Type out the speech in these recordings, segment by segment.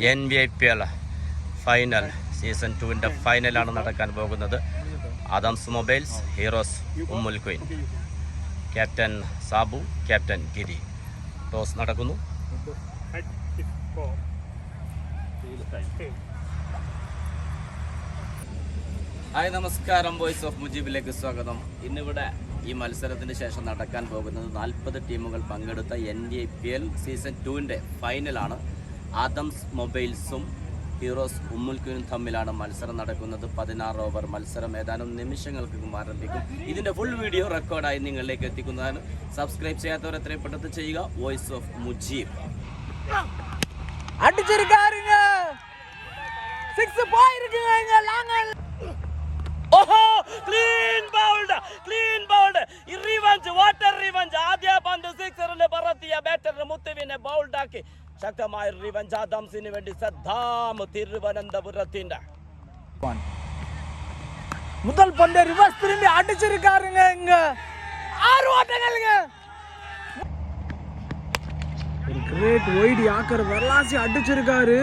NVIPL final season 2 ഫൈനലാണ് നടക്കാൻ പോകുന്നത്. Adams mobiles heroes ഉമ്മുൽ ക്വീൻ. ക്യാപ്റ്റൻ സാബു, ക്യാപ്റ്റൻ ഗിരി. ടോസ് നടക്കുന്നു. ഹായ്, നമസ്കാരം. വോയിസ് ഓഫ് മുജീബിലേക്ക് സ്വാഗതം. ഇന്നിവിടെ ഈ മത്സരത്തിന് ശേഷം നടക്കാൻ പോകുന്നത് 40 ടീമുകൾ പങ്കെടുത്ത NVIPL സീസൺ 2 ഫൈനലാണ്. ആദംസ് മൊബൈൽസും ഹീറോസ് ഉമ്മുൽ ക്വീനും തമ്മിലാണ് മത്സരം നടക്കുന്നത്. 16 ഓവർ മത്സരം ഏതാനും നിമിഷങ്ങൾക്ക് ആരംഭിക്കും. ഇതിൻ്റെ ഫുൾ വീഡിയോ റെക്കോർഡായി നിങ്ങളിലേക്ക് എത്തിക്കുന്നതാണ്. സബ്സ്ക്രൈബ് ചെയ്യാത്തവർ എത്രയും പെട്ടെന്ന് ചെയ്യുക. Voice of Mujeeb. ആദ്യ പന്ത് സിക്സറിന് പറത്തിയ ബാറ്റർ മുത്തുവിനെ ബൗൾഡാക്കി ശക്തമായ റിവഞ്ച് ആദംസിന് വേണ്ടി സദ്ദാം തിരുവനന്തപുരത്തിന്റെ முதல் பந்து ரிவர்ஸ் திரும்பி அடிச்சிருக்காருங்க. இங்க 6 ஓட்டங்கள்ங்க. ஒரு கிரேட் வைட் யாக்கர் வரலாசி அடிச்சிருக்காரு.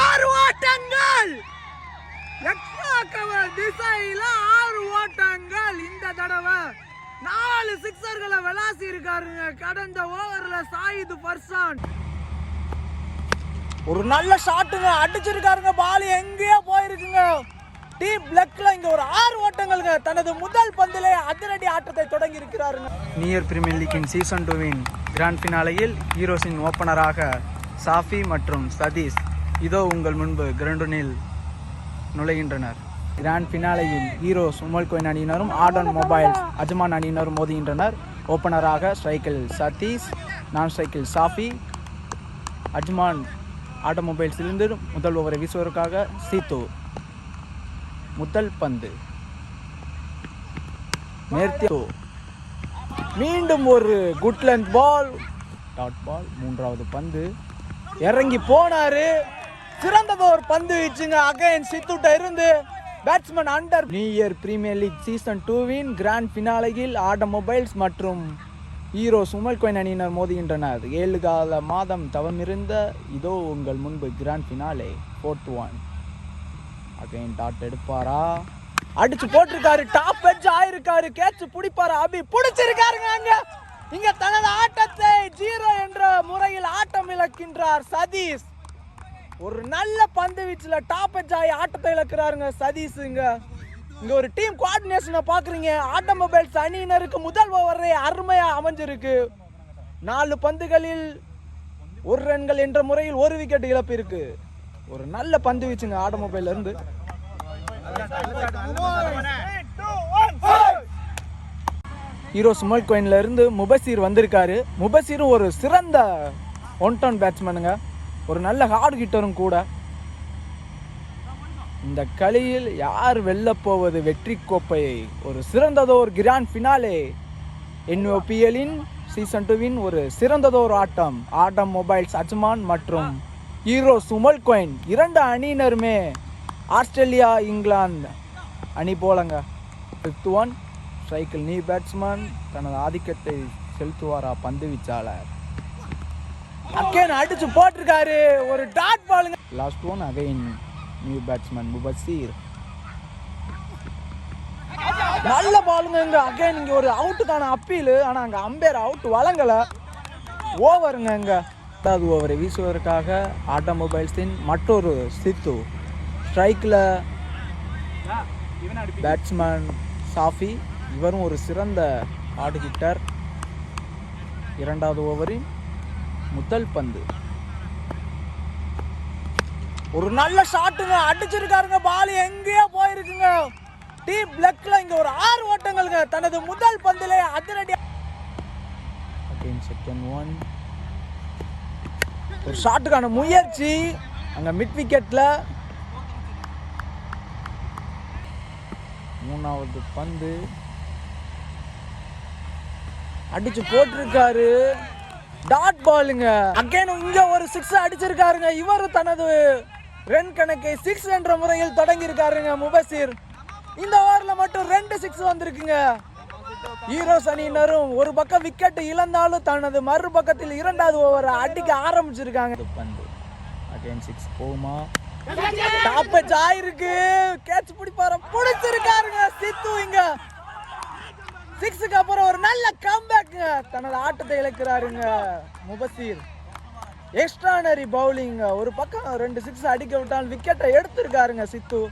6 ஓட்டங்கள். எக்ஸாக்கவ திசையில 6 ஓட்டங்கள். இந்த தடவை 4 சிக்ஸர்களை விளாசி இருக்காருங்க. கடந்த ஓவர்ல சாயிது ஃபர்சான் ஒரு நல்ல ஷாட்டுங்க அடிச்சிருக்காருங்க. பால் எங்கேயோ போயிருக்குங்க. டீம் பிளக்ல இங்க ஒரு 6 ஓட்டங்கள்ங்க. தனது முதல் பந்திலே அதிரடி ஆட்டத்தை தொடங்கி இருக்கிறாருங்க. நியர் பிரீமியர் லீக்கின் சீசன் 2 கிராண்ட் ஃபினாலேயில் ஹீரோஸின் ஓப்பனராக சாஃபி மற்றும் சதீஷ் இதோ உங்கள் முன்பு கிரவுண்டில் நுழைகின்றனர். கிராண்ட் ஃபினாலேயில் ஹீரோஸ் உம்முல் குவீன் அணியினரும் ஆடன் மொபைல்ஸ் அஜ்மான் அணியினரும் மோதுகின்றனர். ஓப்பனராக ஸ்ட்ரைக்கில் சதீஷ், நான் ஸ்ட்ரைக்கில் சாஃபி. அஜ்மான் ஆட்டோமொபைல்ஸிலிருந்து முதல் ஓவரை வீசுவதற்காக சீத்து. முதல் பந்து நேர்த்தியோ, மீண்டும் ஒரு good length ball, dot ball. மூன்றாவது பந்து இறங்கி போனாரு. சிறந்தது ஒரு பந்து வீச்சுங்க. அகைன் சித்துட்ட இருந்து batsman under. New Premier League season 2 grand ஃபினாலேயில் ஆட்டோமொபைல்ஸ் மற்றும் ஹீரோஸ் உம்முல் குவீன் அணியினர் மோதுகின்றனர். 7 கால மாதம் தவமிருந்த இதோ உங்கள் முன்பு grand finale 4th one. Again dot எடுப்பாரா? அடிச்சு போட்டிருக்காரு. டாப் எட்ஜ் ஆயிருக்காரு. கேட்ச் பிடிப்பாரா? அபி பிடிச்சிருக்காருங்க. இங்க தனது ஆட்டத்தை 0 என்ற முறையில் ஆட்டம் இழக்கின்றார் சதீஷ். ஒரு நல்ல பந்து வீச்சுல டாப் எட்ஜ் ஆகி ஆட்டத்தை இழக்கிறாருங்க சதீஷ். இங்க ஒரு டீம் கோஆர்டினேஷனை பாக்குறீங்க. ஆட்டோமொபைல்ஸ் அணியினருக்கு முதல் ஓவரே அருமையா அமைஞ்சிருக்கு. 4 பந்துகளில் 1 ரன்கள் என்ற முறையில் 1 விக்கெட் இழப்பு இருக்கு. ஒரு நல்ல பந்து வீச்சுங்க ஆட்டோமொபைல்ல இருந்து. ஹீரோஸ் உம்முல் குவீன்ல இருந்து முபசீர் வந்திருக்காரு. முபசீரும் ஒரு சிறந்த ஒன் டவுன் பேட்ஸ்மேனுங்க. ஒரு நல்ல ஹார்ட் ஹிட்டரும் கூட. இந்த களியில் யார் வெல்ல போவது வெற்றி கோப்பையை? ஒரு சிறந்ததோர் கிராண்ட் ஃபினாலே. NVIPL சீசன் 2 ஒரு சிறந்ததோர் ஆட்டம். ஆடம் மொபைல்ஸ் அஜ்மான் மற்றும் Heroes Umm Al queen 2 அணியினருமே Australia England அணி போலங்க. 5th one ஸ்ட்ரைக்கில் நியூ பேட்ஸ்மேன் தனது ஆதிக்கத்தை செலுத்துவாரா பந்து வீச்சாளர்? அகைன் அடிச்சு போட்டிருக்காரு. ஒரு டாட் பாலுங்க. Last one again new batsman Mubasheer. நல்ல பாலுங்க. அகைன் இங்க ஒரு அவுட்டுக்கான அப்பீல். ஆனா அங்க அம்பேர் அவுட் வழங்கல. ஓவருங்க. 8வது ஓவரை வீசுவதற்காக ஆட்டோமொபைல்ஸின் மற்றொரு சித்து. ஸ்ட்ரைக்கில் பேட்ஸ்மேன் சாஃபி. இவரும் ஒரு சிறந்த ஹார்ட் ஹிட்டர். 2வது ஓவரின் முதல் பந்து ஒரு நல்ல ஷாட்டுங்க அடிச்சிருக்காருங்க. பால் எங்கேயோ போயிருக்குங்க. டீம் பிளக்ல இங்க ஒரு 6 ஓட்டங்கள்ங்க. தனது முதல் பந்திலே அதிரடி. Again second one. ஒரு ஷாட்டுக்கான முயற்சி அங்க மிட் விக்கெட்ல. 3வது பந்து அடிச்சு போட்டிருக்காரு. டாட் பாலுங்க. அகைன் இங்க ஒரு 6 அடிச்சிருக்காருங்க. இவரு தனது ரன் கணக்கை 6 என்ற முறையில் தொடங்கி இருக்காருங்க முபசீர். இந்த ஓவர்ல மட்டும் 2 6 வந்திருக்குங்க. ஹீரோஸ் அணியினரும் ஒரு பக்கம் விக்கெட் இழந்தாலும் தனது மறுபக்கத்தில் 2வது ஓவரை அடிக்க ஆரம்பிச்சிருக்காங்க. பந்து அகைன் 6 போகுமா? டாப் எட்ஜ் ஆயிருக்கு. கேட்ச் பிடிப்பாரு, பிடிச்சிருக்காருங்க சித்து. இங்க 6க்கு அப்புறம் ஒரு நல்ல கம்பேக்குங்க. தனது ஆட்டத்தை இழக்கிறாருங்க முபசீர். Extraordinary bowling. ஒரு பக்கம் 2 6 அடிக்க விட்டால் விக்கெட்டை எடுத்திருக்காருங்க சித்து.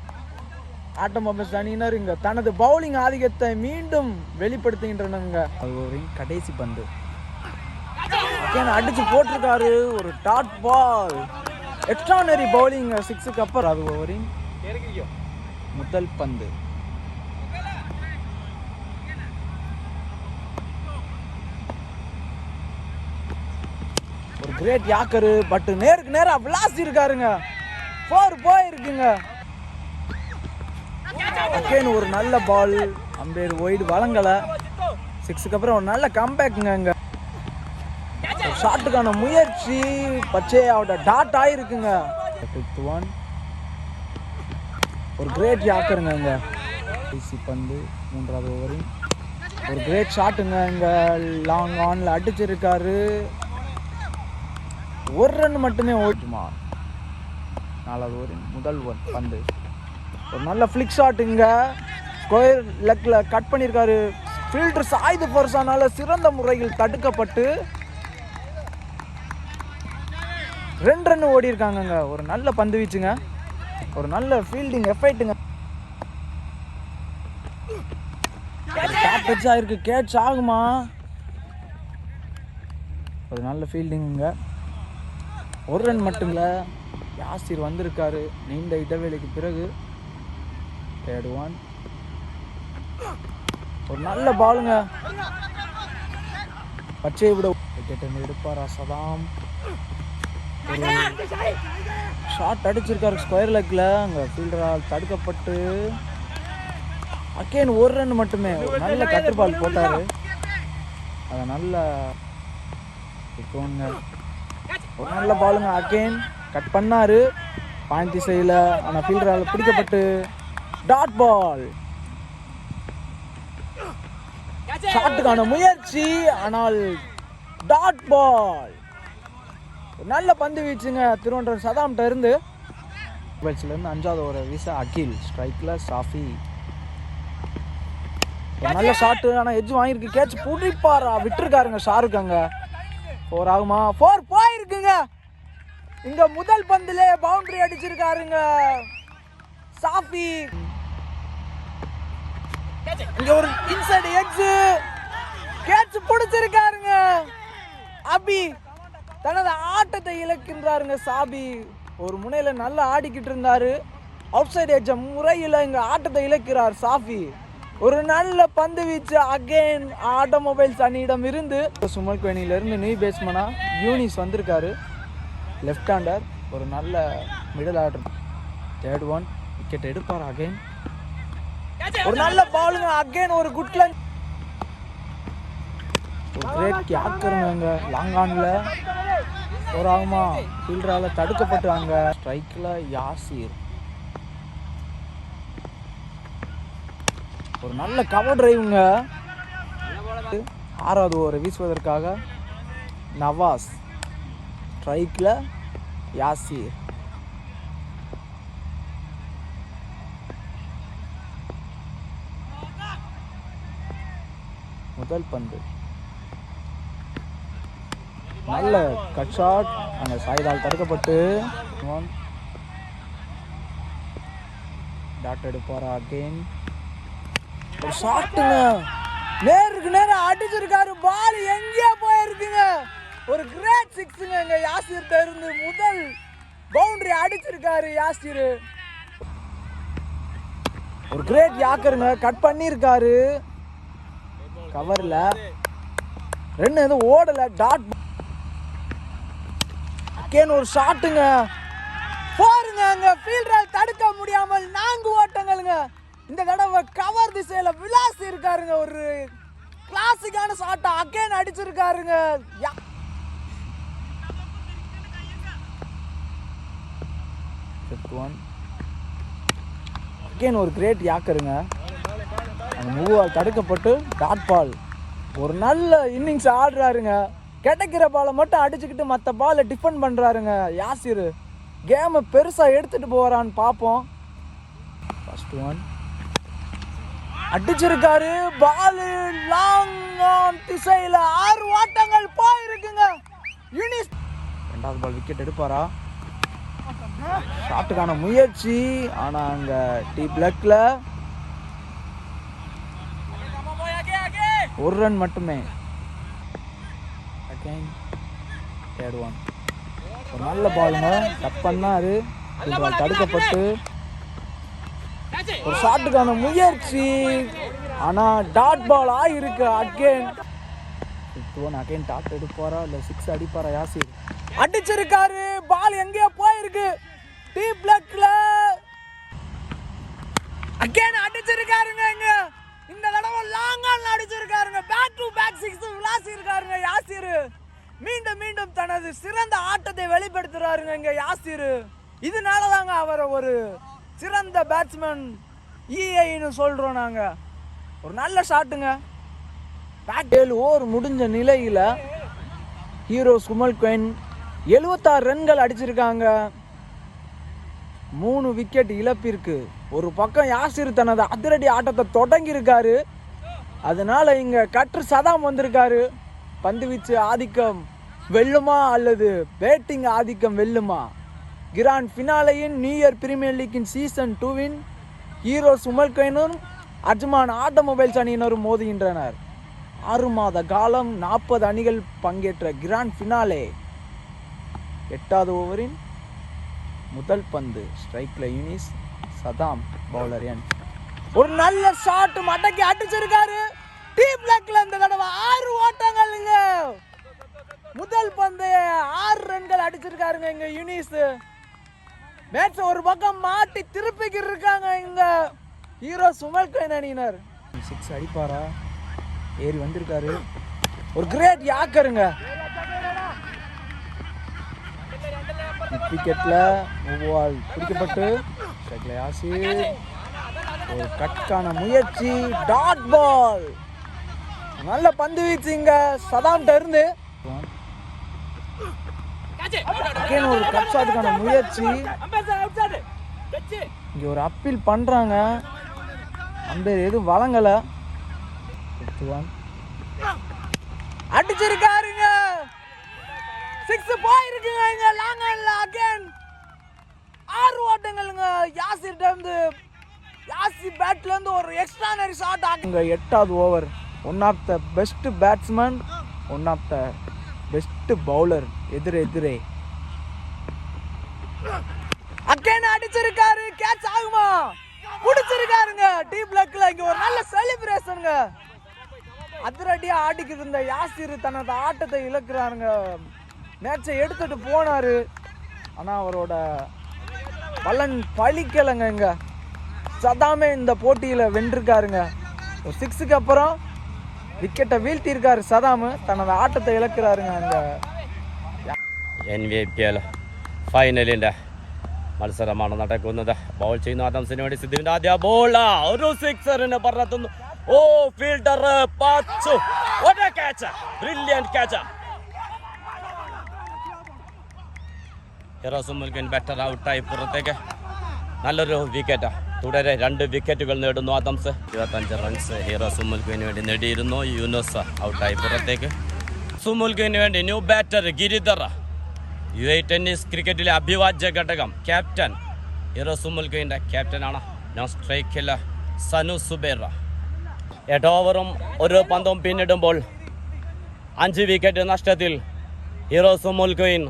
ஆட்டோமொபைல்ஸ் அணியினர் இங்க தனது பவுலிங் ஆதிக்கத்தை மீண்டும் வெளிப்படுத்துகின்றனங்க. கடைசி பந்து அடிச்சு போட்டிருக்காரு. ஒரு டாட் பால். எக்ஸ்ட்ரானரி பவுலிங் 6க்கு அப்புறம் அது ஓவரின் முதல் பந்து. ஒரு கிரேட் யாக்கரு. பட் நேருக்கு நேரா விளாசி இருக்காருங்க. 4 போயிருக்குங்க. அகைன் ஒரு நல்ல பால். Ampere wide வழங்கல. 6க்கு அப்புறம் ஒரு நல்ல கம்பேக்குங்க. இங்க ஷாட்டுக்கான முயற்சி பச்சையோட டாட் ஆயிருக்குங்க. 5th one. ஒரு கிரேட் யாக்கருங்க. இங்க கடைசி பந்து 3வது ஓவரின் ஒரு கிரேட் ஷாட்டுங்க. இங்க லாங் ஆன்ல அடிச்சிருக்காரு. ஒரு ரன் மட்டுமே ஓட்டுமா. 4வது ஓவரின் முதல் பந்து ஒரு நல்ல ஃபிளிக் ஷாட்டுங்க. ஸ்கொயர் லெக்ல கட் பண்ணியிருக்காரு. ஃபீல்டர் சாய்து பர்சானால சிறந்த முறையில் தடுக்கப்பட்டு 2 ரன் ஓடி இருக்காங்க. ஒரு நல்ல பந்து வீச்சுங்க. ஒரு நல்ல ஃபீல்டிங் எஃபைட்டுங்க. டாப் எட்ஜ் ஆயிருக்கு. கேட்ச் ஆகுமா? ஒரு நல்ல ஃபீல்டிங்க. ஒரு ரன் மட்டும் இல்லை. யாசிர் வந்திருக்காரு நீண்ட இடைவேளைக்கு பிறகு. 3rd one. ஒரு நல்ல பாலுங்க. பச்சையை விட விக்கெட் எடுப்பாரா சதாம்? ஒரு ஷாட் அடிச்சிருக்காரு ஸ்கொயர் லெக்ல. அங்க ஃபீல்டரால் தடுக்கப்பட்டு அகைன் ஒரு ரன் மட்டுமே. ஒரு நல்ல கட்டு பால் போட்டாரு. அதை நல்ல ஒரு நல்ல பாலுங்க. அகைன் கட் பண்ணாரு பாயிண்ட் திசையில். ஆனால் ஃபீல்டரால் பிடிக்கப்பட்டு டாட் பால். ஷாட்டுக்கான முயற்சி ஆனால் டாட் பால். நல்ல பந்து வீச்சுங்க திருவனந்தபுரம் சதாம்கிட்ட இருந்து. இருந்து 5வது ஓவர் வீச அகில். ஸ்ட்ரைக்ல சாஃபி. ஒரு நல்ல ஷாட்டு. ஆனால் எட்ஜ் வாங்கியிருக்கு. கேட்ச் பிடிப்பாரா? விட்டுருக்காருங்க ஷாருக். அங்க 4 ஆகுமா? 4 போயிருக்குங்க. இங்க முதல் பந்திலே பவுண்டரி அடிச்சிருக்காருங்க சாஃபி. இங்க ஒரு இன்சைட் எட்ஜ். கேட்ச் பிடிச்சிருக்காருங்க அபி. தனது ஆட்டத்தை இழக்கின்றாருங்க சாபி. ஒரு முனையில நல்லா ஆடிக்கிட்டு இருந்தாரு. அவுட் சைடு எட்ஜ் முறையில் இங்க ஆட்டத்தை இழக்கிறார் சாஃபி. ஒரு நல்ல பந்து வீச்சு அகைன் ஆட்டோமொபைல்ஸ் அணியிடம் இருந்து. சுமல் குவேனில இருந்து நியூ பேட்ஸ்மனா யூனிஸ் வந்திருக்காரு. Left hander. ஒரு நல்ல middle order. 3rd one. Wicket எடுப்பார் அகைன். ஒரு நல்ல பாலுங்க. அகைன் ஒரு குட் லன். ஒரு கிரேட் கேக்கருங்க. லாங் ஆன்ல ஒரு ஆகுமா? ஃபீல்டரால தடுக்கப்பட்டாங்க. ஸ்ட்ரைக்ல யாசிர். ஒரு நல்ல கவர் டிரைவுங்க. 6வது ஓவர் வீசுவதற்காக நவாஸ். ஸ்ட்ரைக்ல யாசிர். முதல் பந்து நல்ல கட் ஷாட். அங்கே சாய்தால் தடுக்கப்பட்டு டாட் எடுப்பாரா அகைன். ஒரு ஷாட்டுங்க. நேருக்கு நேரம் அடிச்சிருக்காரு. பால் எங்கேயோ போயிருக்குங்க. ஒரு கிரேட் 6ங்க. இங்க யாசிர் இருந்து முதல் பவுண்டரி அடிச்சிருக்காரு யாசிர். ஒரு கிரேட் யாக்கருங்க. கட் பண்ணியிருக்காரு கவர்ல. 2 எதுவும் ஓடல. டாட் ஒரு ஷாட்டுங்க. 4ங்க. அங்க ஃபீல்டரால் தடுக்க முடியாமல் 4 ஓட்டங்கள்ங்க. இந்த தடவை கவர் திசையில விளாசி இருக்காருங்க. ஒரு கிளாசிக்கான ஷாட்டை அகைன் அடிச்சிருக்காருங்க. அகைன் ஒரு கிரேட் யாக்கருங்க. அந்த மூவால் தடுக்கப்பட்டு டாட் பால். ஒரு நல்ல இன்னிங்ஸ் ஆடுறாருங்க. கிடைக்கிற பாலை மட்டும் அடிச்சுக்கிட்டு மற்ற பாலை டிஃபெண்ட் பண்ணுறாருங்க யாசிர். கேமை பெருசாக எடுத்துகிட்டு போகிறான்னு பார்ப்போம். ஃபர்ஸ்ட் ஒன் அடிச்சிருக்காரு. பாலு லாங் திசையில் 6 ஓட்டங்கள் போயிருக்குங்க. யூனிஸ் 2வது பால் விக்கெட் எடுப்பாரா? ஷாட்டுக்கான முயற்சி, ஆனால் அங்கே டி பிளாக்ல 1 ரன் மட்டுமே. Again third one. ஒரு நல்ல பாலுங்க, கட் பண்ணாரு, பால் தடுக்கப்பட்டு ஒரு ஷாட்டுக்கான முயற்சி, ஆனால் டாட் பால் ஆகிருக்கு. அகைன் அகைன் டாட் எடுப்பாரா இல்லை 6 அடிப்பாரா? யாசிர் அடிச்சிருக்காரு. பால் எங்கேயோ போயிருக்கு. டி பிளாக்ல அகைன் அடிச்சிருக்காருங்க. இந்த தடவை லாங் ஆன் அடிச்சிருக்காருங்க. பேக் டு பேக் 6 விளாசி இருக்காருங்க யாசிர். மீண்டும் மீண்டும் தனது சிறந்த ஆட்டத்தை வெளிப்படுத்துறாருங்க இங்க யாசிர். இதனால தாங்க அவரை ஒரு சிறந்த பேட்ஸ்மேன் EIன்னு சொல்றோம் நாங்க. ஒரு நல்ல ஷாட்டுங்க. பேக் 7 ஓவர் முடிஞ்ச நிலையில ஹீரோ சுமல் குயின் 76 ரன்கள் அடிச்சிருக்காங்க. 3 விக்கெட் இழப்பிற்கு. ஒரு பக்கம் யாசிர் தனது அதிரடி ஆட்டத்தை தொடங்கி இருக்காரு. அதனால இங்க கற்று சதாம் வந்திருக்காரு. பந்து வீச்சு ஆதிக்கம் வெல்லுமா அல்லது பேட்டிங் ஆதிக்கம் வெல்லுமா? கிராண்ட் ஃபினாலேயின் நியூ இயர் பிரீமியர் லீக்கின் சீசன் 2வின் ஹீரோ சுமல் குயினும் அஜ்மான் ஆட்டோமொபைல்ஸ் அணியினரும் மோதுகின்றனர். 6 மாத காலம் 40 அணிகள் பங்கேற்ற கிராண்ட் ஃபினாலே 8வது ஓவரின் முதல் பந்து. ஸ்ட்ரைக்ல யூனிஸ், சதாம் பவுலர் என். ஒரு நல்ல ஷாட் மடக்கி அடிச்சிருக்காரு. டி பிளாக்ல இந்த தடவை 6 ஓட்டங்கள்ங்க. முதல் பந்து 6 ரன்கள் அடிச்சிருக்காருங்க இங்க யூனிஸ். மேட்ச் ஒரு பக்கம் மாட்டி திருப்பிக்கிட்டு இருக்காங்க இங்க ஹீரோ சுமல் குயின் அணியினர். 6 அடிப்பாரா? ஏறி வந்திருக்காரு. ஒரு கிரேட் யாக்கருங்க. விக்கெட்ல மூவால் பிடிக்கப்பட்டு யாசிர் ஒரு கட்கான முயற்சி, டாட் பால். நல்ல பந்து வீச்சுங்க சதாம்கிட்ட இருந்து. ஒரு கட் ஷாட்டுக்கான முயற்சி. இங்க ஒரு அப்பீல் பண்றாங்க, அம்பேர் எதுவும் வழங்கல. அடிச்சிருக்காருங்க. 6 போயிருக்குங்க இங்க லாங் ஆன்ல. அகைன் 6 ஓட்டங்கள்ங்க. யாசிர் இருந்து யாசிர் பேட்ல இருந்து ஒரு எக்ஸ்ட்ரானரி ஷாட் ஆகுங்க. 8வது over. One of the best batsman, one of the best bowler எதிரே. அகைன் அடிச்சிருக்காரு. கேட்ச் ஆகுமா? புடிச்சிருக்காருங்க. டி பிளாக்ல இங்க ஒரு நல்ல செலிப்ரேஷனுங்க. அதிரடியா ஆடிக்கிட்டு இருந்த யாசிர் தனது ஆட்டத்தை இழக்கிறாருங்க. மேட்சை எடுத்துட்டு போனாரு, ஆனா அவரோட பலன் பழிக்கலைங்க. இங்க சதாமே இந்த போட்டியில வென்றிருக்காருங்க. ஒரு 6க்கு அப்புறம் விக்கெட்டை வீழ்த்தியிருக்காரு சதாம். തനது ആട്ടത്തെ ഇളക്കുறாருங்க അங்க. NVPL ഫൈനലിന്റെ മത്സരമാണ് നടക്കുന്നത്. ബൗൾ ചെയ്യുന്ന ആദംസിന് വേണ്ടി സിദ്ധുവിന്റെ ആദ്യ ബോൾ ഒരു സിക്സറിന് പറത്തുന്നു. ഓ fielder Pachu. What a catch, brilliant catch. Hero Umm Al Quwain batter ഔട്ടായി പുറത്തേക്ക്. നല്ലൊരു വിക്കറ്റ്. തുടരെ 2 വിക്കറ്റുകൾ നേടുന്നു ആദംസ്. 25 റൺസ് ഹീറോ സുമുൽ കുയിന് വേണ്ടി നേടിയിരുന്നു. യൂനുസ് ഔട്ടായി പുറത്തേക്ക്. സുമുൽ കുയിന് വേണ്ടി new batter Giridhar. UAE tennis ക്രിക്കറ്റിലെ അഭിവാജ്യ ഘടകം ക്യാപ്റ്റൻ ഹീറോ സുമുൽ കുയിൻ്റെ ക്യാപ്റ്റനാണ്. നോൺ സ്ട്രൈക്കിൽ സനു സുബൈർ. 8 ഓവറും 1 പന്തും പിന്നിടുമ്പോൾ 5 വിക്കറ്റ് നഷ്ടത്തിൽ ഹീറോ സുമുൽ കുയിൻ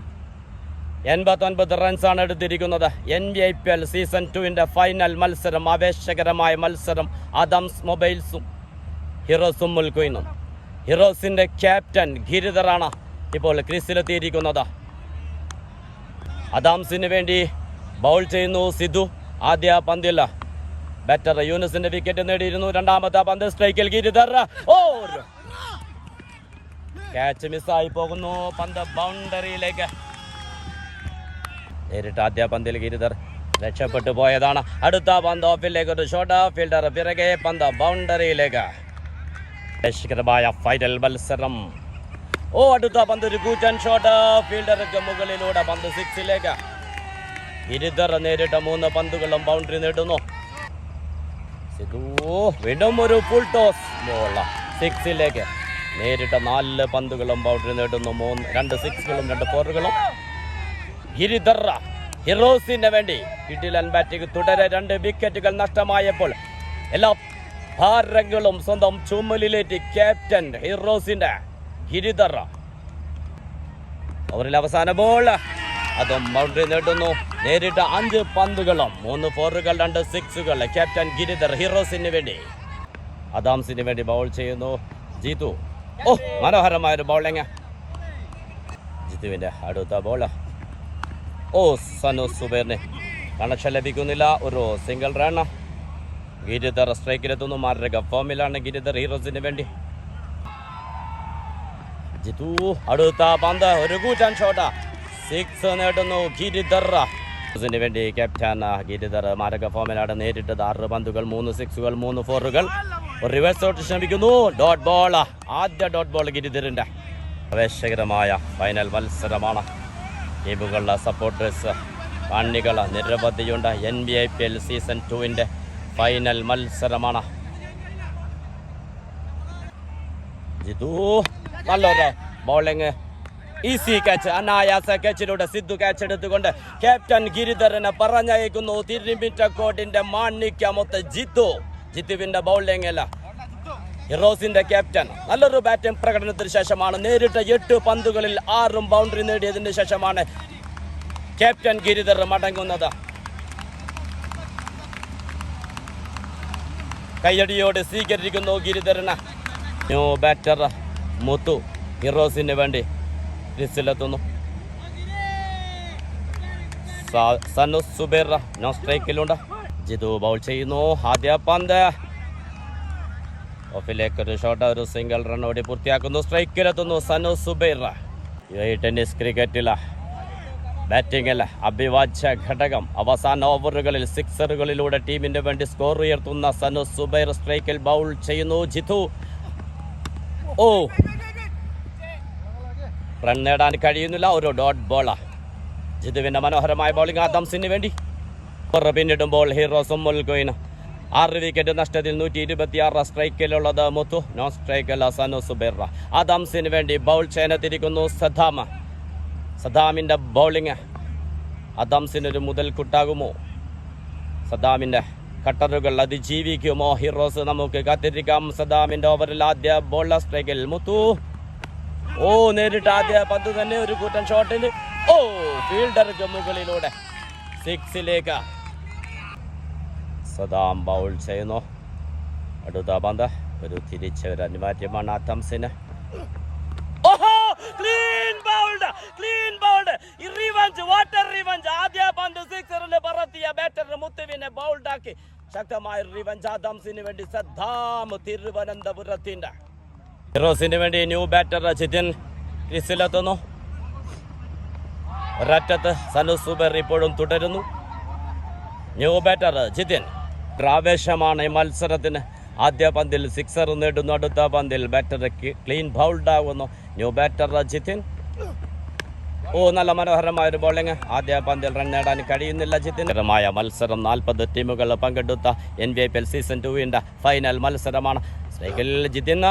89 റൺസാണ് എടുത്തിരിക്കുന്നത്. NVPL സീസൺ 2വിൻ്റെ ഫൈനൽ മത്സരം, ആവേശകരമായ മത്സരം. ആദംസ് മൊബൈൽസും ഹീറോ സുമുൽ കുയിനും. ഹീറോസിൻ്റെ ക്യാപ്റ്റൻ ഗിരിധറാണ് ഇപ്പോൾ ക്രീസിലെത്തിയിരിക്കുന്നത്. ആദംസിന് വേണ്ടി ബൗൾ ചെയ്യുന്നു സിദ്ധു. ആദ്യ പന്തിൽ ബാറ്റർ യൂനുസിന്റെ വിക്കറ്റ് നേടിയിരുന്നു. രണ്ടാമത്തെ പന്ത് സ്ട്രൈക്കിൽ ഗിരിധർ. ക്യാച്ച് മിസ്സായി പോകുന്നു. പന്ത് ബൗണ്ടറിയിലേക്ക്. നേരിട്ട് ആദ്യ പന്തിൽ ഗിരിധർ രക്ഷപ്പെട്ടു പോയതാണ്. അടുത്ത പന്ത് ഓഫിലേക്ക് ഒരു ഷോട്ട്. ഫീൽഡർ പിറകെ, പന്ത് ബൗണ്ടറിയിലേക്ക്. ആവേശകരമായ ഫൈനൽ മത്സരം. അടുത്ത പന്ത് ഒരു കൂറ്റൻ ഷോട്ട്. ഫീൽഡർക്ക് മുകളിലൂടെ പന്ത് 6ലേക്ക്. ഗിരിധർ നേരിട്ട 3 പന്തുകളും ബൗണ്ടറി നേടുന്നു. വീണ്ടും ഒരു ഫുൾ ടോസ് ബോൾ 6ലേക്ക് നേരിട്ട 4 പന്തുകളും ബൗണ്ടറി നേടുന്നു. 2 6കളും 2 4കളും. ഗിരിധർ ഹീറോസിന് വേണ്ടി കിടിലൻ ബാറ്റിംഗ് തുടരെ 2 വിക്കറ്റുകൾ നഷ്ടമായപ്പോൾ എല്ലാ ഭാരങ്ങളും സ്വന്തം ചുമലിലേറ്റി ക്യാപ്റ്റൻ ഹീറോസിന്റെ ഗിരിധർ. ഓവറിൽ അവസാന ബോൾ അതും ബൗണ്ടറി നേടുന്നു. നേരിട്ട 5 പന്തുകളും 3 4കൾ 2 6കൾ. ക്യാപ്റ്റൻ ഗിരിധർ ഹീറോസിന് വേണ്ടി അദാംസിന് വേണ്ടി ബൗൾ ചെയ്യുന്നു. ജിത്തു മനോഹരമായൊരു ബൗളിങ്. ജിത്തുവിന്റെ അടുത്ത ബോൾ സനു സുബൈറിന് കണക്ഷൻ ലഭിക്കുന്നില്ല. ഒരു സിംഗിൾ റൺ. ഗിരിധർ സ്ട്രൈക്കിലെത്തുന്നു. മാരക ഫോമിലാണ് ഗിരിധർ ഹീറോസിന് വേണ്ടി. ജിത്തു അടുത്ത പന്ത് ഒരു കൂറ്റൻ ഷോട്ട് 6 നേടുന്നു ഗിരിധർ ന് വേണ്ടി. ക്യാപ്റ്റൻ ഗിരിധർ മാരക ഫോമിലാണ്. നേരിട്ടത് 6 പന്തുകൾ 3 6കൾ 3 4കൾ. ഒരു റിവേഴ്സ് ഔട്ട് ശ്രമിക്കുന്നു. Dot ball. ആദ്യ ഡോട്ട് ബോൾ ഗിരിധറിന്റെ. ആവേശകരമായ ഫൈനൽ മത്സരമാണ്. ടീമുകളുടെ സപ്പോർട്ടേഴ്സ് കാണികൾ നിരവധിയുണ്ട്. NBIPL സീസൺ 2 ഫൈനൽ മത്സരമാണ്. ജിത്തു നല്ലൊരു ബൗളിങ്. Easy catch. അനായാസ ക്യാച്ചിലൂടെ സിദ്ധു ക്യാച്ച് എടുത്തുകൊണ്ട് ക്യാപ്റ്റൻ ഗിരിധരനെ പറഞ്ഞയക്കുന്നു. തിരുമിറ്റക്കോട്ടിന്റെ മാണിക്യമൊത്ത് ജിത്തുവിന്റെ ബൗളിംഗ് അല്ല ഹീറോസിന്റെ ക്യാപ്റ്റൻ. നല്ലൊരു ബാറ്റിംഗ് പ്രകടനത്തിന് ശേഷമാണ് നേരിട്ട 8 പന്തുകളിൽ 6 ബൗണ്ടറി നേടിയതിന് ശേഷമാണ് ക്യാപ്റ്റൻ ഗിരിധർ മടങ്ങുന്നത്. കയ്യടിയോട് സ്വീകരിക്കുന്നു ഗിരിധരന്. ന്യൂ ബാറ്റർ മുത്തു ഹീറോസിന് വേണ്ടി ക്രീസിലെത്തുന്നു. സനു സുബൈർ നോ സ്ട്രൈക്കിലുണ്ട്. ജിതു ബൗൾ ചെയ്യുന്നു. ആദ്യ പന്ത് ഓഫിലേക്ക് ഒരു ഷോട്ട്. ഒരു സിംഗിൾ റൺ ഓടി പൂർത്തിയാക്കുന്നു. സ്ട്രൈക്കിലെത്തുന്നു സനു സുബൈർ. ടെന്നീസ് ക്രിക്കറ്റിലെ ബാറ്റിംഗിൽ അഭിവാജ്യ ഘടകം. അവസാന ഓവറുകളിൽ 6കളിലൂടെ ടീമിന് വേണ്ടി സ്കോർ ഉയർത്തുന്ന സനു സുബൈർ സ്ട്രൈക്കിൽ ബൗൾ ചെയ്യുന്നു. ജിത്തു റൺ നേടാൻ കഴിയുന്നില്ല. ഒരു ഡോട്ട് ബോൾ. ജിതുവിന്റെ മനോഹരമായ ബൗളിംഗ് ആദംസിന് വേണ്ടി. പിന്നിടുമ്പോൾ ഹീറോസും മുൽഗോയിന് 6 വിക്കറ്റ് നഷ്ടത്തിൽ 126 സ്ട്രൈക്കിലുള്ളത് മുത്തു. നോൺ സ്ട്രൈക്കല്ല സനു സുബൈർ. ആദംസിന് വേണ്ടി ബൗൾ ചെയ്യാനെത്തിരിക്കുന്നു സദാമിന്റെ ബൗളിംഗ് ആദംസിനൊരു മുതൽക്കൂട്ടാകുമോ? സദാമിന്റെ കട്ടറുകൾ അതിജീവിക്കുമോ ഹീറോസ്? നമുക്ക് കാത്തിരിക്കാം. സദാമിന്റെ ഓവറിൽ ആദ്യ ബോൾ സ്ട്രൈക്കിൽ മുത്തു. നേരിട്ട് ആദ്യ പന്ത് തന്നെ ഒരു കൂട്ടൻ ഷോട്ടിൽ ഫീൽഡർക്ക് മുകളിലൂടെ 6ലേക്ക് സദാം ബൗൾ ചെയ്യുന്നു. അടുത്ത പന്ത് ഒരു തിരിച്ചൊരു അനിവാര്യമാണ് ആദംസിന്. ആദ്യ പന്ത് 6റിൽ പറത്തിയ ബാറ്റർ മുത്തുവിനെ ബൗൾഡാക്കി ശക്തമായ റിവഞ്ച് ആദംസിന് വേണ്ടി. സദ്ദാം തിരുവനന്തപുരത്തിന്റെ ഹീറോസിന് വേണ്ടി ന്യൂ ബാറ്റർ ജിതിൻ ക്രീസിലെത്തുന്നു. ഒരറ്റത്ത് സനു സുബൈർ ഇപ്പോഴും തുടരുന്നു. New batter Jithin. ആവേശമാണ് ഈ മത്സരത്തിന്. ആദ്യ പന്തിൽ 6 നേടുന്നു. അടുത്ത പന്തിൽ ബാറ്റർ ക്ലീൻ ബൗൾഡാകുന്നു. New batter Jithin. നല്ല മനോഹരമായ ഒരു ബോളിംഗ്. ആദ്യ പന്തിൽ റൺ നേടാൻ കഴിയുന്നില്ല ജിതിന്. മത്സരം 40 ടീമുകൾ പങ്കെടുത്ത NBIPL സീസൺ 2 ഫൈനൽ മത്സരമാണ്. സ്ട്രൈക്കിൽ ജിതിൻ.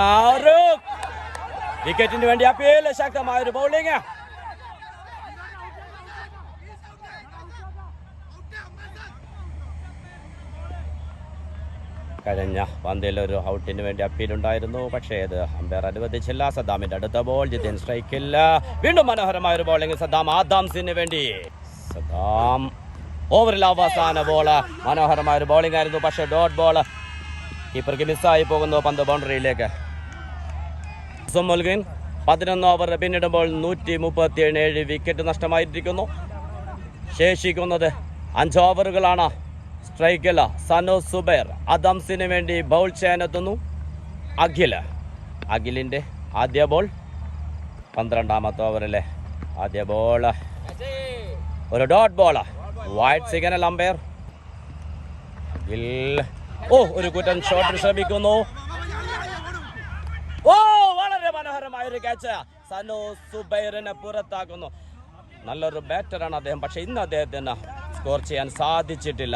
വിക്കറ്റിന് വേണ്ടി അപ്പീൽ. ശക്തമായ ഒരു ബൗളിംഗ്. കഴിഞ്ഞ പന്തിൽ ഒരു ഔട്ടിന് വേണ്ടി അപ്പീലുണ്ടായിരുന്നു. പക്ഷേ അത് അമ്പയർ അനുവദിച്ചില്ല. സദ്ദാമിന്റെ അടുത്ത ബോൾ. ജിതിൻ സ്ട്രൈക്കില്ല. വീണ്ടും മനോഹരമായ ഒരു ബോളിംഗ്. സദ്ദാം ആദംസിന് വേണ്ടി. സദ്ദാം ഓവറിൽ അവസാന ബോള്. മനോഹരമായ ഒരു ബോളിംഗ് ആയിരുന്നു. പക്ഷേ ഡോട്ട് ബോൾ. കീപ്പർക്ക് മിസ്സായി പോകുന്നു. പന്ത് ബൗണ്ടറിയിലേക്ക്. 11 ഓവർ പിന്നിടുമ്പോൾ 137 വിക്കറ്റ് നഷ്ടമായിരിക്കുന്നു. ശേഷിക്കുന്നത് 5 ഓവറുകളാണ്. സ്ട്രൈക്കിൽ സനു സുബൈർ. ആദംസിന് വേണ്ടി ബൗൾ ചെയ്യാനെത്തുന്നു അഖിലിന്റെ ആദ്യ ബോൾ. 12ാമത്തെ ഓവറിലെ ആദ്യ ബോൾ ഒരു dot ball. Wide signal umpire. ഒരു കൂറ്റൻ ഷോട്ട് ശ്രമിക്കുന്നു. വളരെ മനോഹരമായ ഒരു ക്യാച്ച്. സനു സുബൈറിനെ പുറത്താക്കുന്നു. നല്ലൊരു ബാറ്ററാണ് അദ്ദേഹം. പക്ഷെ ഇന്ന് അദ്ദേഹത്തിന് സ്കോർ ചെയ്യാൻ സാധിച്ചിട്ടില്ല.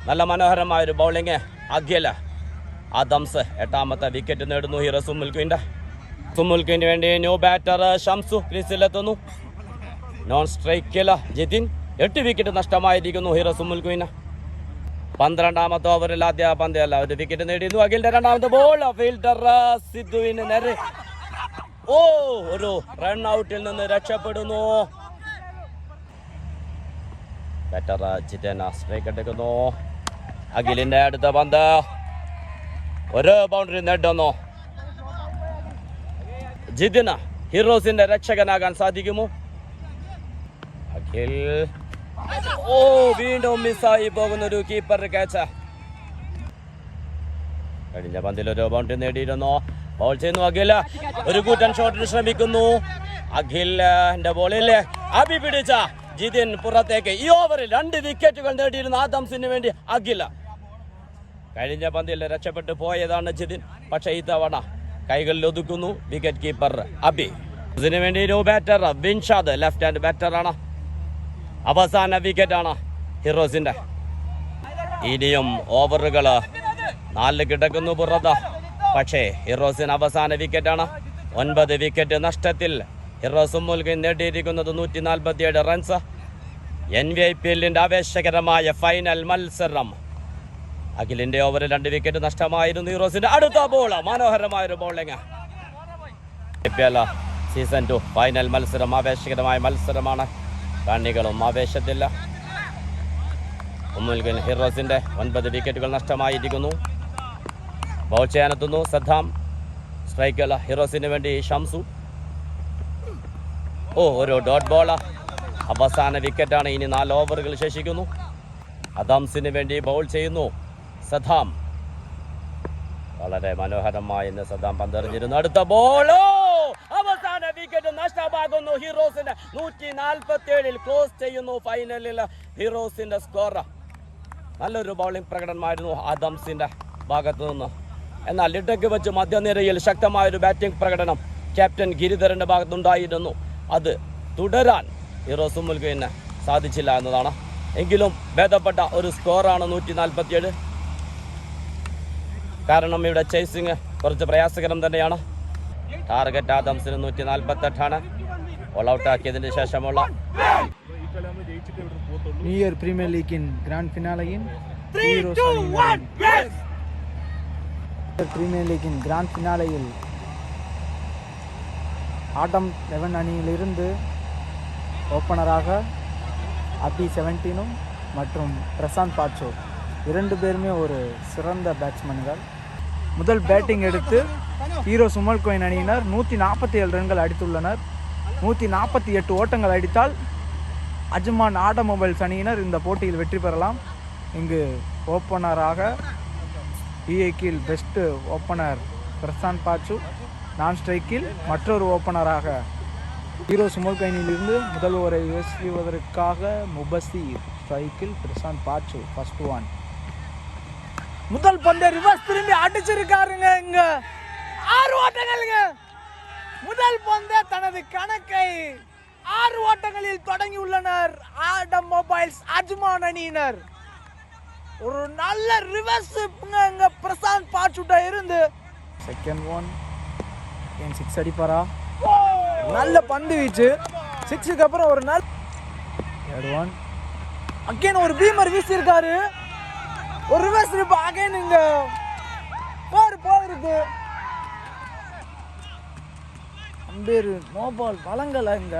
നല്ല മനോഹരമായ ഒരു ബൗളിങ് അഖിൽ ആദംസ് 8ാമത്തെ വിക്കറ്റ് നേടുന്നു. ഹീറോ സുമുൽക്കിന് വേണ്ടി ന്യൂ ബാറ്റർ ഷംസു ക്രീസിലെത്തുന്നു. നോൺ സ്ട്രൈക്കിൽ ജിതിൻ. 8 വിക്കറ്റ് നഷ്ടമായിരിക്കുന്നു ഹീറോ സുമുൽക്കിന്. 12ാമത്തെ ഓവറിൽ ആദ്യ പന്തല്ല ഒരു വിക്കറ്റ് നേടിയിരുന്നു. അഖിലിന്റെ 2ാമത്തെ ബോൾ ഫീൽഡർ സിദ്ധുവിന് നേരെ ഒരു റൺ ഔട്ടിൽ നിന്ന് രക്ഷപ്പെടുന്നു. ബാറ്റർ ജിതൻ സ്ട്രൈക്ക് എടുക്കുന്നു. അഖിലിന്റെ അടുത്ത പന്ത് ഒരു ബൗണ്ടറി നേടുന്നു. ജിതിന് ഹീറോസിന്റെ രക്ഷകനാകാൻ സാധിക്കുമോ? അഖിൽ വീണ്ടും മിസ്സായി പോകുന്ന ഒരു കീപ്പർ ക്യാച്ച്. കഴിഞ്ഞ പന്തിൽ ഒരു ബൗണ്ടറി നേടിയിരുന്നു. ബോൾ ചെയ്യുന്നു അഖിൽ. ഒരു കൂറ്റൻ ഷോട്ടിന് ശ്രമിക്കുന്നു. അഖിലിന്റെ ബോളിൽ അബി പിടിച്ച ജിതിൻ പുറത്തേക്ക്. ഈ ഓവറിൽ 2 വിക്കറ്റുകൾ നേടിയിരുന്ന ആദംസിന് വേണ്ടി അഖിൽ. കഴിഞ്ഞ പന്തിൽ രക്ഷപ്പെട്ടു പോയതാണ് ജിതിൻ. പക്ഷേ ഇത്തവണ കൈകളിൽ ഒതുക്കുന്നു വിക്കറ്റ് കീപ്പർ അബി. ഇതിനു വേണ്ടി new batter Vinshad left hand ബാറ്ററാണ്. അവസാന വിക്കറ്റാണ് ഹീറോസിന്റെ. ഇനിയും ഓവറുകൾ 4 കിടക്കുന്നു പുറത്ത്. പക്ഷേ ഹീറോസിന് അവസാന വിക്കറ്റാണ്. 9 വിക്കറ്റ് നഷ്ടത്തിൽ ഹീറോസ് മുൽകിൻ നേടിയിരിക്കുന്നത് 147 റൺസ്. NVIPL-ന്റെ ആവേശകരമായ ഫൈനൽ മത്സരം. അഖിലിന്റെ ഓവറിൽ 2 വിക്കറ്റ് നഷ്ടമായിരുന്നു ഹീറോസിന്റെ. അടുത്ത ബോൾ മനോഹരമായൊരു ബോളിംഗ്. IPL സീസൺ 2 ഫൈനൽ മത്സരം ആവേശകരമായ മത്സരമാണ്. കാണികളും ആവേശത്തില്ല. മുൽകിൻ ഹീറോസിന്റെ 9 വിക്കറ്റുകൾ നഷ്ടമായിരിക്കുന്നു. Ball ചെയ്യാനെത്തുന്നു Saddam. സ്ട്രൈക്കല്ല ഹീറോസിന് വേണ്ടി ഷംസു. ഒരു ഡോട്ട് ബോൾ. അവസാന വിക്കറ്റാണ്. ഇനി 4 ഓവറുകൾ ശേഷിക്കുന്നു. അദംസിന് വേണ്ടി ബൗൾ ചെയ്യുന്നു സദ്ദാം. വളരെ മനോഹരമായി സദ്ദാം പന്തെറിഞ്ഞിരുന്നു. അടുത്ത ബോളോ അവസാന വിക്കറ്റ് നഷ്ടമാകുന്നു ഹീറോസിന്റെ. 147 ക്ലോസ് ചെയ്യുന്നു ഫൈനലിൽ ഹീറോസിന്റെ സ്കോർ. നല്ലൊരു ബൗളിംഗ് പ്രകടനമായിരുന്നു ആദംസിന്റെ ഭാഗത്തു നിന്ന്. എന്നാൽ ഇടയ്ക്ക് വെച്ച് മധ്യനിരയിൽ ശക്തമായൊരു ബാറ്റിംഗ് പ്രകടനം ക്യാപ്റ്റൻ ഗിരിധരന്റെ ഭാഗത്തുണ്ടായിരുന്നു. അത് തുടരാൻ ഹീറോസ് മുൽകിന് സാധിച്ചില്ല എന്നതാണ്. എങ്കിലും ഭേദപ്പെട്ട ഒരു സ്കോറാണ് 147. കാരണം ഇവിടെ ചേസിങ് കുറച്ച് പ്രയാസകരം തന്നെയാണ്. ടാർഗറ്റ് ആദംസിന് 148ആണ്. ഓൾ ഔട്ട് ആക്കിയതിന് ശേഷമുള്ള New Year Premier League in Grand Finale in Premier League in Grand Finale-யில் ஆடம் 11 அணியிலிருந்து ஓப்பனராக அபி 17 மற்றும் பிரசாந்த் பாட்சோ 2 பேருமே ஒரு சிறந்த பேட்ஸ்மேன்கள். முதல் பேட்டிங் எடுத்து ஹீரோ சுமல்கோயின் அணியினர் 147 ரன்கள் அடித்துள்ளனர். 148 ஓட்டங்கள் அடித்தால் அஜ்மான் ஆட்டோமொபைல்ஸ் அணியினர் இந்த போட்டியில் வெற்றி பெறலாம். இங்கு ஓப்பனராக பிஐக்கில் பெஸ்ட் ஓப்பனர் பிரசாந்த் பாட்சோ, நான் ஸ்ட்ரைக்கில் மற்றொரு ஓப்பனராக ஹீரோ சுமல்கோயினிலிருந்து முதல் ஓவரை வீசுவதற்காக முபசீர், ஸ்ட்ரைக்கில் பிரசாந்த் பாட்சோ ஃபர்ஸ்ட் ஒன். முதல் பந்தை ரிவர்ஸ் திரும்பி அடிச்சிருக்காருங்க. இங்க 6 ஓட்டங்கள்ங்க. முதல் பந்தை தனது கணக்கை 6 ஓட்டங்களில் தொடங்கியுள்ளனர் ஆட்டோமொபைல்ஸ் அஜ்மான் அணியினர். ஒரு நல்ல ரிவர்ஸ் இங்க பிரசாந்த் பாட்சுட்ட இருந்து செகண்ட் ஒன் 6 அடிப்பாரா? நல்ல பந்து வீச்சு. 6க்கு அப்புறம் ஒரு நல்ல தேர்ட் ஒன் அகைன் ஒரு பீமர் வீசியிருக்காரு. ஒரு ரிவர்ஸ் ரிப் அகைன் இங்க போயிருக்கு. அம்பேரு நோ பால் வழங்கல. இங்க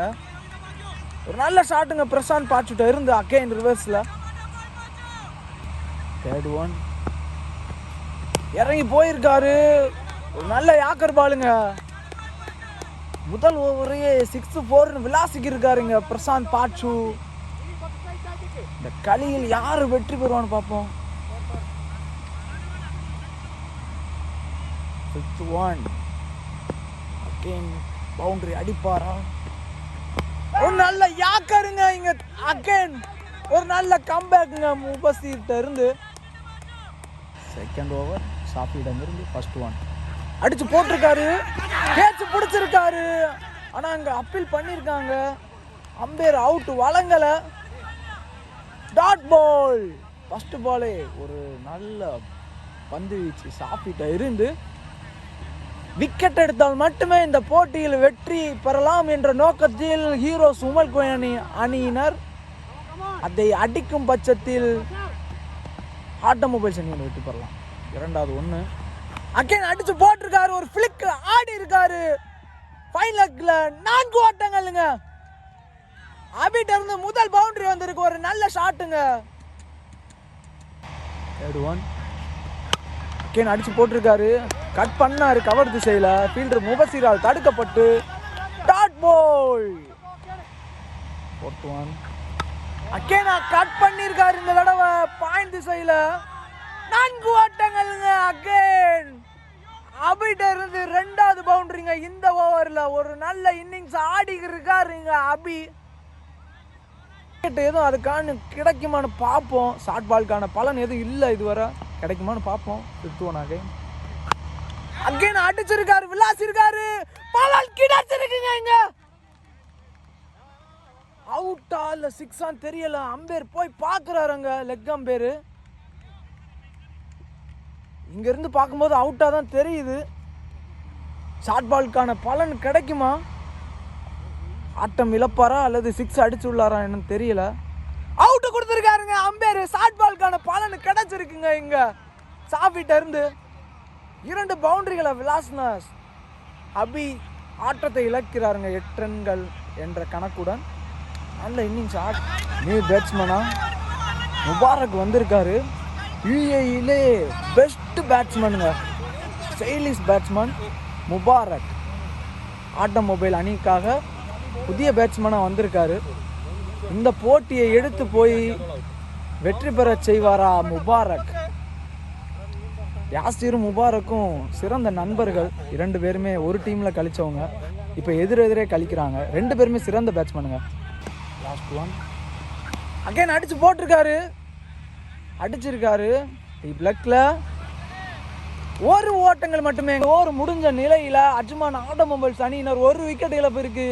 ஒரு நல்ல ஷாட்டுங்க பிரசாந்த் பாட்சுட்ட இருந்து அகைன் ரிவர்ஸ்ல. தேர்ட் ஒன் இறங்கி போயிருக்காரு. ஒரு நல்ல யாக்கர் பாலுங்க. முதல் ஓவரையே 6-4 விளாசிக்கு இருக்காருங்க பிரசாந்த் பாட்சு. இந்த களியில் யாரு வெற்றி பெறுவான்னு பார்ப்போம். 5th one again boundary அடிப்பாரா? ஒரு நல்ல யாக்கருங்க. இங்க அகைன் ஒரு நல்ல கம்பேக்குங்க முபசீர்ட்ட இருந்து. செகண்ட் ஓவர் ஷாஃபியிடம் இருந்து ஃபர்ஸ்ட் ஒன் அடிச்சு போட்டிருக்காரு. கேட்ச் பிடிச்சிருக்காரு. ஆனால் அங்கே அப்பீல் பண்ணியிருக்காங்க. அம்பேர் அவுட் வழங்கலை. Dot ball. ஃபர்ஸ்ட் பாலே ஒரு நல்ல பந்து வீச்சு சாப்பிட்ட இருந்து விக்கெட் எடுத்தால் மட்டுமே இந்த போட்டியில் வெற்றி பெறலாம் என்ற நோக்கத்தில் ஹீரோஸ் உமல் கோயனி அணியினர் அதை அடிக்கும் பட்சத்தில் ஆட்டோமொபைல்ஸ் அணியினர் வெற்றி பெறலாம். இரண்டாவது ஒன்று அகைன் அடிச்சு போட்டிருக்காரு. ஒரு ஃபிளிக் ஆடி இருக்காரு. ஃபைனல்ல 4 ஓட்டங்கள்ங்க. அபிட்ட இருந்து முதல் பவுண்டரி வந்திருக்கு. ஒரு நல்ல ஷாட்டுங்க. அகைன் அடிச்சு போட்டிருக்காரு. கட் பண்ணாரு கவர் திசையில. ஃபீல்டர் முபசிரால் தடுக்கப்பட்டு டாட் பால். அகைன் கட் பண்ணிருக்காரு இந்த தடவை பாயிண்ட் திசையில. 4 ஓட்டங்கள்ங்க. அகைன் அபிட்ட இருந்து 2வது பவுண்டரிங்க இந்த ஓவர்ல. ஒரு நல்ல இன்னிங்ஸ் ஆடி இருக்காருங்க அபி. எதுவும் அதுக்கான கிடைக்குமான்னு பார்ப்போம். ஷார்ட் பால்கான பலன் எதுவும் இல்லை இதுவரை. கிடைக்குமான்னு பார்ப்போம். அகைன் அடிச்சிருக்காரு. விளாசி இருக்காரு. பலன் கிடைச்சிருக்குங்க. இங்க அவுட்டா இல்ல சிக்ஸான்னு தெரியல. அம்பேர் போய் பாக்குறாருங்க. லெக் அம்பேரு இங்க இருந்து பார்க்கும்போது அவுட்டா தான் தெரியுது. ஷார்ட் பால்கான பலன் கிடைக்குமா? ஆட்டம் இழப்பாரா அல்லது 6 அடிச்சு உள்ளாரா என்னன்னு தெரியல. அவுட் கொடுத்துருக்காருங்க அம்பேர். ஷார்ட் பால்கான பலன் கிடைச்சிருக்குங்க. இங்க சாஃபிட்ட இருந்து 2 பவுண்டரிகளை விளாசினார் அபி. ஆட்டத்தை இழக்கிறாருங்க 8 ரன்கள் என்ற கணக்குடன். நல்ல இன்னிங்ஸ் நியூ பேட்ஸ்மேனா முபாரக் வந்திருக்காரு. யுஏஇலே பெஸ்ட் பேட்ஸ்மேனுங்க. Stylish batsman Mubarak. ஆட்டோமொபைல் அணிக்காக புதிய பேட்ஸ்மேனாக வந்திருக்காரு. இந்த போட்டியை எடுத்து போய் வெற்றி பெற செய்வாரா முபாரக்? யாசிரும் முபாரக்கும் சிறந்த நண்பர்கள். 2 பேருமே ஒரு டீமில் கழிச்சவங்க. இப்போ எதிரெதிரே கழிக்கிறாங்க. 2 பேருமே சிறந்த பேட்ஸ்மேனுங்க. லாஸ்ட் ஒன் அகைன் அடிச்சு போட்டிருக்காரு. அடிச்சிருக்காரு. பிளக்ல 1 ஓட்டங்கள் மட்டுமே. ஓவர் முடிஞ்ச நிலையில அஜ்மான் ஆட்டோமொபைல்ஸ் அணியினர் 1 விக்கெட் இழப்பு இருக்கு.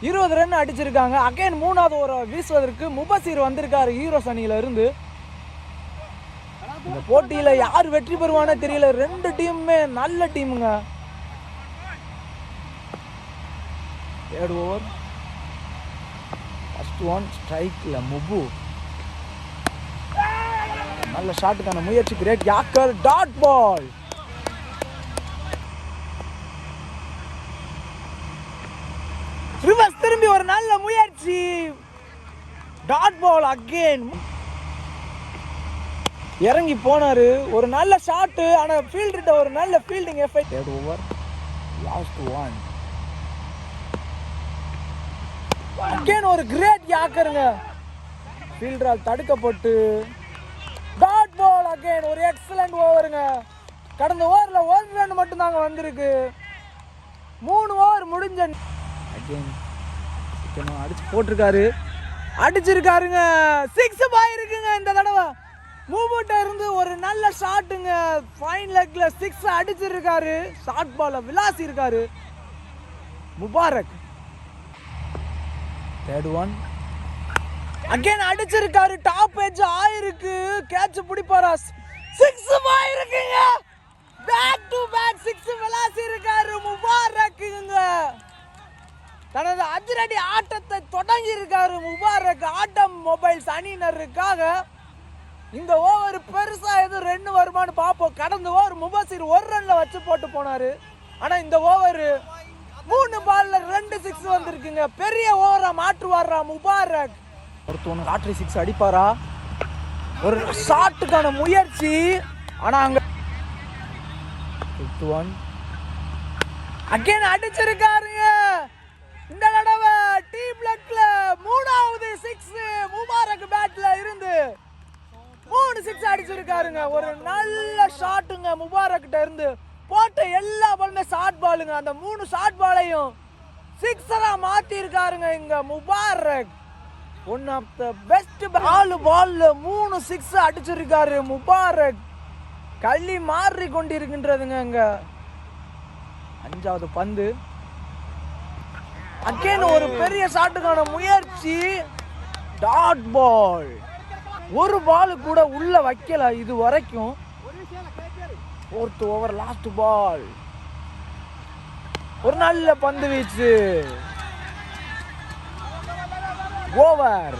20 ரன் அடிச்சிருக்காங்க. அகைன் 3வது ஓவர் வீசுவதற்கு முபசிர் வந்திருக்காரு ஹீரோஸ் அணியில இருந்து. இந்த போட்டியில யார் வெற்றி பெறுவானே தெரியல. 2 டீமுமே நல்ல டீமுங்க. 3rd ஓவர் ஃபர்ஸ்ட் ஒன் ஸ்ட்ரைக்ல முபு. நல்ல ஷாட்டுக்கான முயற்சி. Great yorker. Dot ball. Reverse திரும்பி ஒரு நல்ல முயற்சி. Dot ball again. இறங்கி போனாரு. ஒரு நல்ல ஷாட். ஆனா ஃபீல்டர்ட்ட ஒரு நல்ல fielding effect. 3rd over last one again ஒரு கிரேட் யாக்கருங்க. ஃபீல்டரால் தடுக்கப்பட்டு டாட் பால் அகைன். ஒரு எக்ஸலண்ட் ஓவருங்க. கடந்த ஓவர்ல 1 ரன் மட்டும் தாங்க வந்திருக்கு. 3 ஓவர் முடிஞ்ச அகைன் அடிச்சு போட்டிருக்காரு. அடிச்சிருக்காருங்க. 6 பாய் இருக்குங்க இந்த தடவை. மூவ்மெண்ட்டா இருந்து ஒரு நல்ல ஷாட்டுங்க. ஃபைன் லெக்ல 6 அடிச்சிருக்காரு. ஷார்ட் பால விளாசி இருக்காரு முபாரக். 3rd ஒன் அகைன் அடிச்சிருக்காரு. டாப் எட்ஜ் ஆயிருக்கு. கேட்ச் பிடிப்பாரா? 6 பாய் இருக்குங்க. பேக் டு பேக் 6 விளாசி இருக்காரு முபாரக்குங்க. தனது அதிரடி ஆட்டத்தை தொடங்கி இருக்காரு முபாரக். ஆட்டோமொபைல்ஸ் அணியினருக்காக இந்த ஓவர் பெருசா எதுவும் 2 வருமானு பார்ப்போம். கடந்த ஓவர் முபசிர் 1 ரன்ல வச்சு போட்டு போனாரு. ஆனா இந்த ஓவர் 3 பால்ல 2 6 வந்திருக்குங்க. பெரிய ஓவரா மாற்றுவாரா முபாரக்? ஒருத்தவங்க லாட்டரி 6 அடிப்பாரா? ஒரு ஷாட்டுக்கான முயற்சி. ஆனா அங்க 5th ஒன் அகைன் அடிச்சிருக்காருங்க. இந்த தடவை டீம் லெக்ல 3வது 6 முபாரக் பேட்ல இருந்து 3 6 அடிச்சிருக்காருங்க. ஒரு நல்ல ஷாட்டுங்க முபாரக் கிட்ட இருந்து. போட்ட எல்லா பாலுமே ஷார்ட் பாலுங்க. அந்த 3 ஷார்ட் பாலையும் 6-ஆ மாத்தி இருக்காருங்க இங்க Mubarak. One of the best பால்ல 3 6 அடிச்சிருக்காரு முபாரக். கள்ளி மாறி கொண்டிருக்கின்றதுங்க இங்க. 5வது பந்து அகைன் ஒரு பெரிய ஷாட்டுக்கான முயற்சி. Dot ball. ஒரு பால் கூட உள்ள வைக்கல இது வரைக்கும். 4th over last ball. ஒரு நல்ல பந்து வீச்சு. ஓவர்.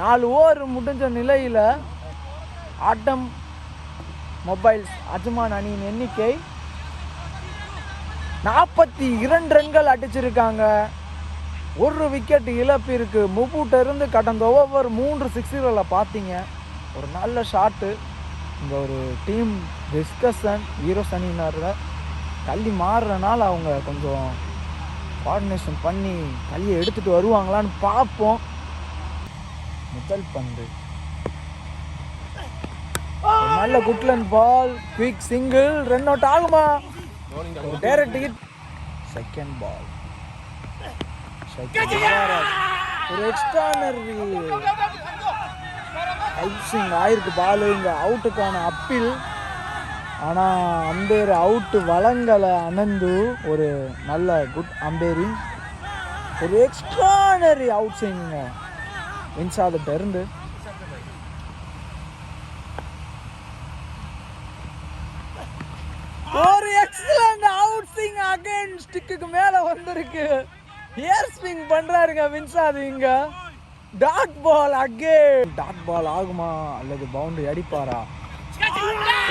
4 ஓவர் முடிஞ்ச நிலையில ஆட்டம் மொபைல்ஸ் அஜ்மான் அணியின் எண்ணிக்கை 42 ரன்கள் அடிச்சிருக்காங்க. ஒரு விக்கெட் இழப்பிற்கு. முபூட்ட இருந்து கடந்த ஓவர் 3 6களை பார்த்தீங்க. ஒரு நல்ல ஷாட்டு. இங்கே ஒரு டீம் டிஸ்கஷன் ஹீரோஸ் அணியினர் தள்ளி மாறுறனால அவங்க கொஞ்சம் கோஆர்டினேஷன் பண்ணி தள்ளியை எடுத்துகிட்டு வருவாங்களான்னு பார்ப்போம். முதல் பந்து நல்ல good length ball. Quick single. Run out ஆகுமா? Direct hit. Second ball. ஒரு எக்ஸ்ட்ரானரி ஐசிங் ஆயிருக்கு பால். இங்க அவுட்டுக்கான அப்பீல். ஆனா அம்பேர் அவுட்டு வழங்கலை. அனந்து ஒரு நல்ல குட் அம்பேரிங். ஒரு எக்ஸ்ட்ரானரி அவுட் ஸ்விங் வின்சாதிட்ட இருந்து. ஒரு எக்ஸலண்ட் அவுட் ஸ்விங் அகைன். ஸ்டிக்கு மேல வந்திருக்கு. ஏர் ஸ்விங் பண்றாருங்க வின்சாத். இங்க dot ball again. Dot ball ஆகுமா அல்லது பவுண்டரி அடிப்பாரா?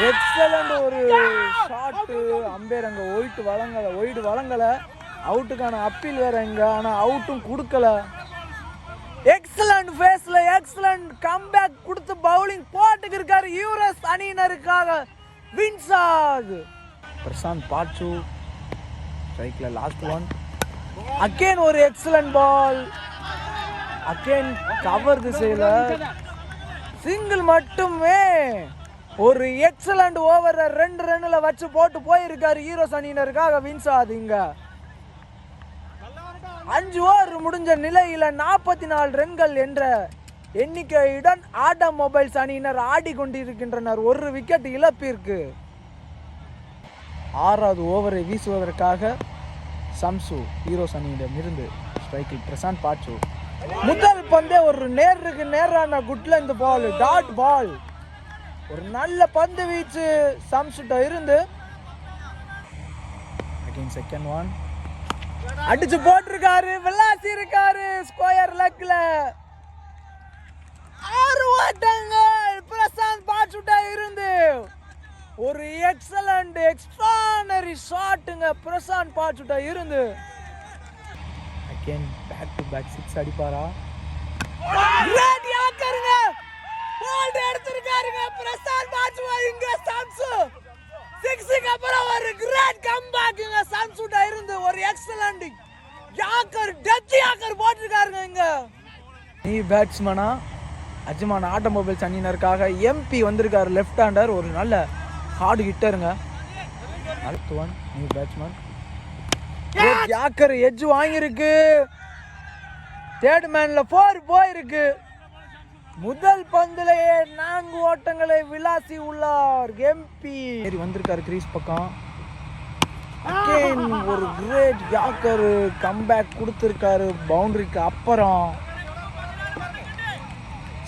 எக்ஸலண்ட் ஒரு ஷாட். அம்பேர் அங்க ஒயிட் வழங்கல. அவுட்டுக்கான அப்பீல் வேற இங்க. ஆனா அவுட்டும் கொடுக்கல. எக்ஸலண்ட் ஃபேஸ்ல எக்ஸலண்ட் கம்பேக் கொடுத்து பவுலிங் போட்டுக்கு இருக்காரு யூஎஸ் அணியினருக்காக வின்சாத். பிரசாந்த் பாச்சு ஸ்ட்ரைக்ல லாஸ்ட் ஒன். அகைன் ஒரு எக்ஸலண்ட் பால். அகைன் கவர் திசையில சிங்கிள் மட்டுமே. ஒரு எக்ஸலண்ட் ஓவர் 2 ரன்ல வச்சு போட்டு போயிருக்காரு ஹீரோஸ் அணியினருக்காக வின்சாத். இங்க 5 ஓவர் முடிஞ்ச நிலையில 44 ரன்கள் என்ற எண்ணிக்கையுடன் ஆடம் மொபைல்ஸ் அணியினர் ஆடிக்கொண்டிருக்கின்றனர். ஒரு விக்கெட் இழப்பிற்கு. 6வது ஓவரை வீசுவதற்காக சம்சு ஹீரோஸ் அணியிடமிருந்து ஸ்ட்ரைக்கில் பிரசாந்த் பாச்சு. முதல் பந்தே ஒரு நேருக்கு நேரான குட்லெந்த் பால். Dot ball. ஒரு நல்ல பந்து வீச்சு சம்சுட்ட இருந்து. Again second one. அடிச்சு போட்டிருக்காரு. விளாசி இருக்காரு ஸ்கொயர் லெக்ல. 6 ஓட்டங்கள் பிரசாந்த் பாச்சுட்ட இருந்து. ஒரு எக்ஸலண்ட் எக்ஸ்ட்ரானரி ஷாட்டுங்க பிரசாந்த் பாச்சுட்ட இருந்து. அகைன் பேக் டு பேக் 6 அடிப்பாரா? கிரேட் யாக்கருங்க. போல்ட் எடுத்துருக்காருங்க பிரசாந்த் பாச்சு. இங்க சம்சு 6க்கு அப்புறம் ஒரு கிரேட் கம்பேக்குங்க சம்சுட்ட இருந்து. ஒரு எக்ஸலண்ட் யாக்கர் டெத் யாக்கர் போட்டிருக்காருங்க இங்க. நீ பேட்ஸ்மேனா அஜ்மான் ஆட்டோமொபைல்ஸ் அணியினருக்காக எம்பி வந்திருக்காரு லெஃப்ட் ஹேண்டர். ஒரு நல்ல ஹார்டு ஹிட்டருங்க. அடுத்து one new batsman. Yorker edge வாங்கியிருக்கு. தேர்ட் மேன்ல 4 போயிருக்கு. முதல் பந்திலேயே 4 ஓட்டங்களை விளாசி உள்ளார் எம்பி. வந்திருக்காரு கிரீஸ் பக்கம். அகைன் ஒரு கிரேட் யாக்கர் கம்பேக் கொடுத்திருக்காரு பவுண்டரிக்கு அப்புறம்.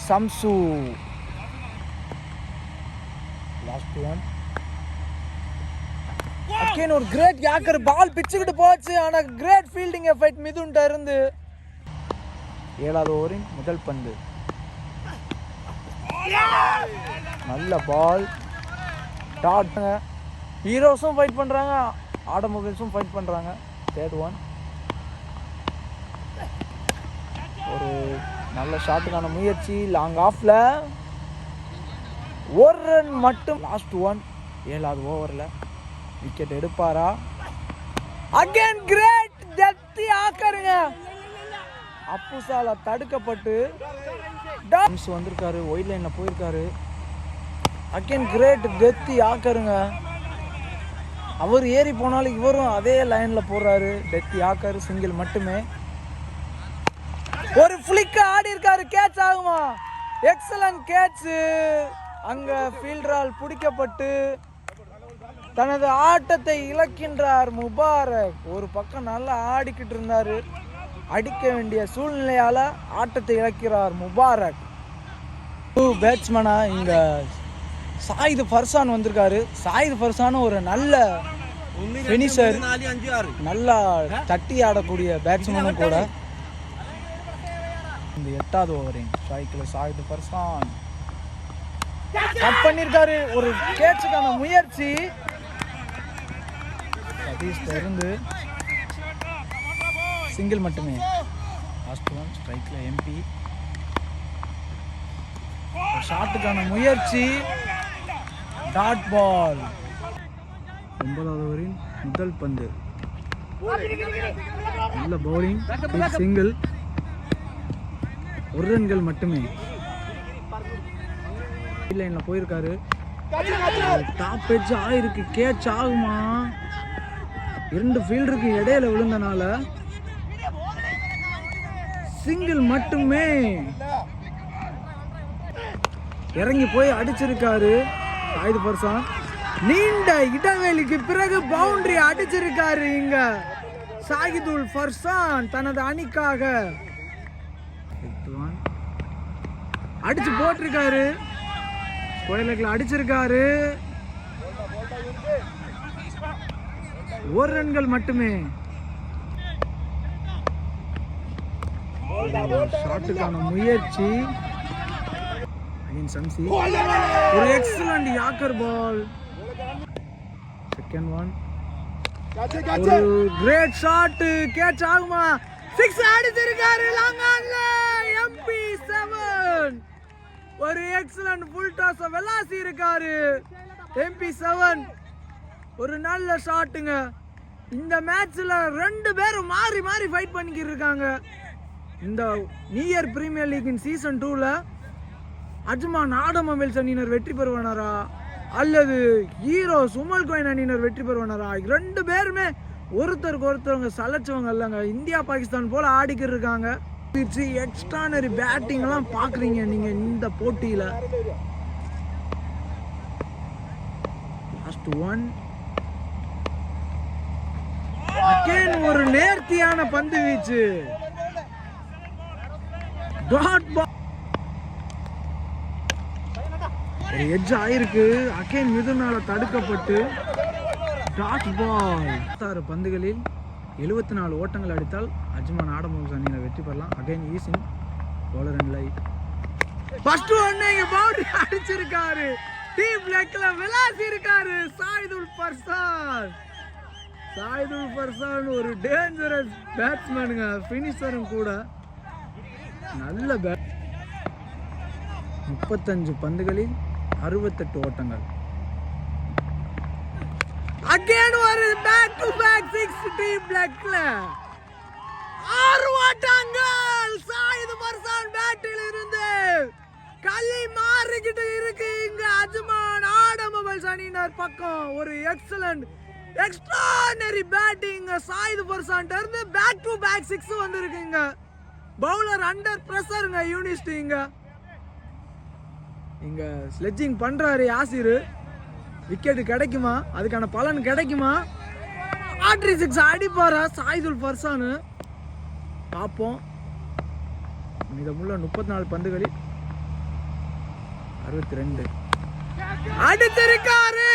சம்சு லாஸ்ட் ஒன். அகைன் ஒரு கிரேட் யாக்கர். பால் பிச்சுக்கிட்டு போச்சு. ஆனா கிரேட் ஃபீல்டிங் எஃபெக்ட் மிதுன்ட்ட இருந்து. 7வது ஓவரின் முதல் பந்து. நல்ல பால். டாட். ஹீரோஸும் ஃபைட் பண்றாங்க, ஆட்டோமொபைல்ஸும் ஃபைட் பண்றாங்க. Third one. ஒரு நல்ல ஷாட்டுக்கான முயற்சி. லாங் ஆஃப்ல ஒரு ரன் மட்டும். Last one. 7வது ஓவர்ல விக்கெட் எடுப்பாரா? அகைன் கிரேட் டெத் ஆக்கருங்க. அப்புசால தடுக்கப்பட்டு டாம்ஸ் வந்திருக்காரு. ஒயிட் லைன்ல போயிருக்காரு. அகைன் கிரேட் டெத் ஆக்கருங்க. அவர் ஏறி போனாலும் இவரும் அதே லைன்ல போறாரு. டெத் ஆக்கர் சிங்கிள் மட்டுமே. ஒரு ஃபிளிக் ஆடி இருக்காரு. கேட்ச் ஆகுமா? Excellent catch. அங்க ஃபீல்டரால் பிடிக்கப்பட்டு தனது ஆட்டத்தை இழக்கின்றார் முபாரக். ஒரு பக்கம் நல்லா ஆடிக்கிட்டு இருந்தாரு. அடிக்க வேண்டிய சூழ்நிலையால ஆட்டத்தை இழக்கிறார் முபாரக். பேட்ஸ்மேனா இங்கே சாயிது ஃபர்சான் வந்திருக்காரு. சாயிது ஃபர்சான் ஒரு நல்ல ஃபினிஷர், நல்லா தட்டி ஆடக்கூடிய பேட்ஸ்மேனும் கூட. இந்த 8வது ஓவரிங் ஸ்ட்ரைக்கில் சாயிது ஃபர்சான் கட் பண்ணியிருக்காரு. ஒரு கேட்சுக்கான முயற்சி சதீஷ்ல இருந்து சிங்கிள் மட்டுமே. லாஸ்ட் ஒன் ஸ்ட்ரைக்கில் எம்பி ஷாட்டுக்கான முயற்சி, டாட் பால். 9வது ஓவரின் முதல் பந்து, நல்ல பவுலிங், சிங்கிள், 1 ரன்கள் மட்டுமே. லைன்ல போயிருக்காரு. டாப் எட்ஜ் ஆயிருக்கு, கேட்ச் ஆகுமா? 2 ஃபீல்டருக்கு இடையில விழுந்தனால சிங்கிள் மட்டுமே. இறங்கி போய் அடிச்சிருக்காரு சாயிது ஃபர்சான். நீண்ட இடைவெளிக்கு பிறகு பவுண்டரி அடிச்சிருக்காரு இங்க சாயிதுல் ஃபர்சான் தனது அணிக்காக. அடிச்சு போட்டிருக்காரு, ஸ்கொயர் அடிச்சிருக்காரு. 1 ரன்கள் மட்டுமே. ஷாட்டுக்கான முயற்சி, சம்சி ஒரு எக்ஸலண்ட் யாக்கர் பால். செகண்ட் ஒன், ஒரு கிரேட் ஷாட், கேட்ச் ஆகுமா? 6 அடிச்சிருக்காரு லாங் ஆன்ல. MP7 ஒரு எக்ஸலண்ட் ஃபுல் டாஸ் வெலாசி இருக்காரு. MP7 ஒரு நல்ல ஷாட்டுங்க. இந்த மேட்ச்ல 2 பேரும் மாறி மாறி ஃபைட் பண்ணிக்கிட்டு இருக்காங்க. இந்த நியூ இயர் பிரீமியர் லீக்கின் சீசன் 2ல அஜ்மான் ஆடமொபைல்ஸ் அணியினர் வெற்றி பெறுவானாரா அல்லது ஹீரோ சுமல் கோயின் அணியினர் வெற்றி பெறுவானாரா? 2 பேருமே ஒருத்தருக்கு ஒருத்தவங்க சலைச்சவங்க இல்லைங்க. இந்தியா பாகிஸ்தான் போல ஆடிக்கிட்டு இருக்காங்க. எக்ஸ்ட்ரானரி பேட்டிங் எல்லாம் பாக்குறீங்க நீங்க இந்த போட்டியில. லாஸ்ட் ஒன், அகைன் ஒரு நேர்த்தியான பந்து வீச்சு, டாட் பால். ஒரு எட்ஜ் ஆயிருக்கு, அகைன் மிதுனால தடுக்கப்பட்டு டாட் பால். 6 பந்துகளில் 74 ஓட்டங்கள் அடித்தால் அஜ்மான் ஆடமொபைல்ஸ் அணியினர் வெற்றி பெறலாம். Again eosin bowler and light. First one இங்க பவுண்டரி அடிச்சிருக்காரு. டீம் லெக்ல விளாசி இருக்காரு சாயிதுல் ஃபர்சான். சாயிதுல் ஃபர்சான் ஒரு டேஞ்சரஸ் பேட்ஸ்மேனுங்க, ஃபினிஷரும் கூட. நல்ல பேட். 35 பந்துகளில் 68 ஓட்டங்கள். அகைன் ஒரு பேக் டு பேக் 6 டீம் பிளாக்ல 6 ஓட்டங்கள். சாயிது ஃபர்சான் பேட்டில் இருந்து களி மாறிக்கிட்டு இருக்கு இங்க அஜ்மான் ஆடமொபைல்ஸ் அணியினர் பக்கம். ஒரு எக்ஸலண்ட் எக்ஸ்ட்ரானரி பேட்டிங் சாயிது ஃபர்சான் இருந்து பேக் டு பேக் 6 வந்திருக்குங்க. பவுலர் அண்டர் பிரஷருங்க யூனிஸ்ட். இங்க ஸ்லெட்ஜிங் பண்றாரு யாசிர். விக்கெட் கிடைக்குமா? அதுக்கான பலன் கிடைக்குமா? ஆட்ரி 6 அடிப்பாரா சாயிதுல் ஃபர்சான்? பார்ப்போம். மீதமுள்ள 34 பந்துகளில் 62 அடிச்சிருக்காரு.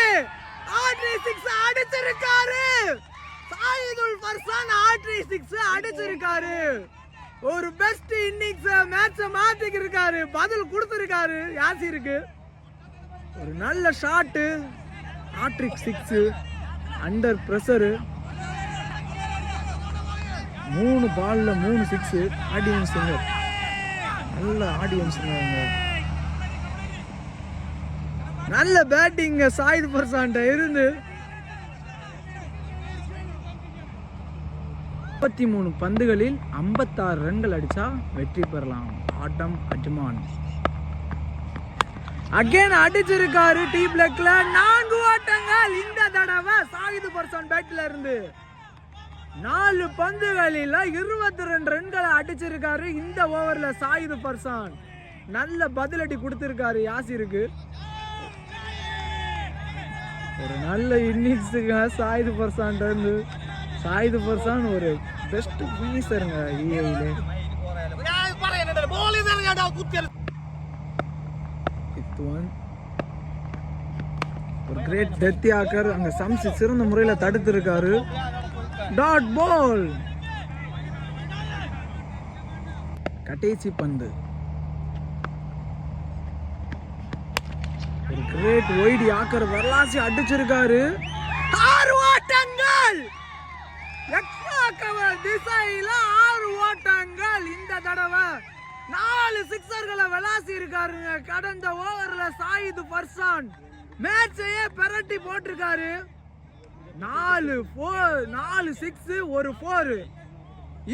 ஆட்ரி 6 அடிச்சிருக்காரு சாயிதுல் ஃபர்சான். ஆட்ரி 6 அடிச்சிருக்காரு. ஒரு பெஸ்ட் இன்னிங்ஸ் மேட்சை மாத்திக்கு இருக்காரு, பதில் கொடுத்திருக்காரு யாசிருக்கு. ஒரு நல்ல ஷாட்டு, ஹாட்ரிக் 6, அண்டர் பிரஷரு, 3 பால்ல 3 6. ஆடியன்ஸ் நல்ல ஆடியன்ஸ், நல்ல பேட்டிங் சாயிது ஃபர்சான் இருந்து. 33 பந்துகளில் 56 ரன்கள் அடிச்சா வெற்றி பெறலாம் ஆட்டம் அஜ்மான். அகைன் அடிச்சிருக்காரு டீ பிளாக்ல 4 ஓட்டங்கள். இந்த தடவை சாயிது ஃபர்சான் பேட்ல இருந்து 4 பந்துகளில் 22 ரன்களை அடிச்சிருக்காரு. இந்த ஓவர்ல சாயிது ஃபர்சான் நல்ல பதிலடி கொடுத்திருக்காரு யாசிருக்கு. ஒரு நல்ல இன்னிங்ஸுங்க சாயிது ஃபர்சான் இருந்து. சாயிது ஃபர்சான் ஒரு பெஸ்ட் ஃபினிஷருங்க EA-ல. 5th one. ஒரு கிரேட் டெத் யாக்கர் அங்க சம்சி சிறந்த முறையில் தடுத்து இருக்காரு. Dot ball. கடைசி பந்து. ஒரு கிரேட் ஒய்டு யாக்கர் வரலாசி அடிச்சிருக்காரு. 6 ஓட்டங்கள். எக்ஸ்ட்ரா கவர் திசையில 6 ஓட்டங்கள். இந்த தடவை 4 சிக்ஸர்களை விளாசி இருக்காருங்க. கடந்த ஓவர்ல சாயிது பர்சான் மேட்சையே பெரட்டி போட்டிருக்காரு. 4 சிக்ஸ், ஒரு 4,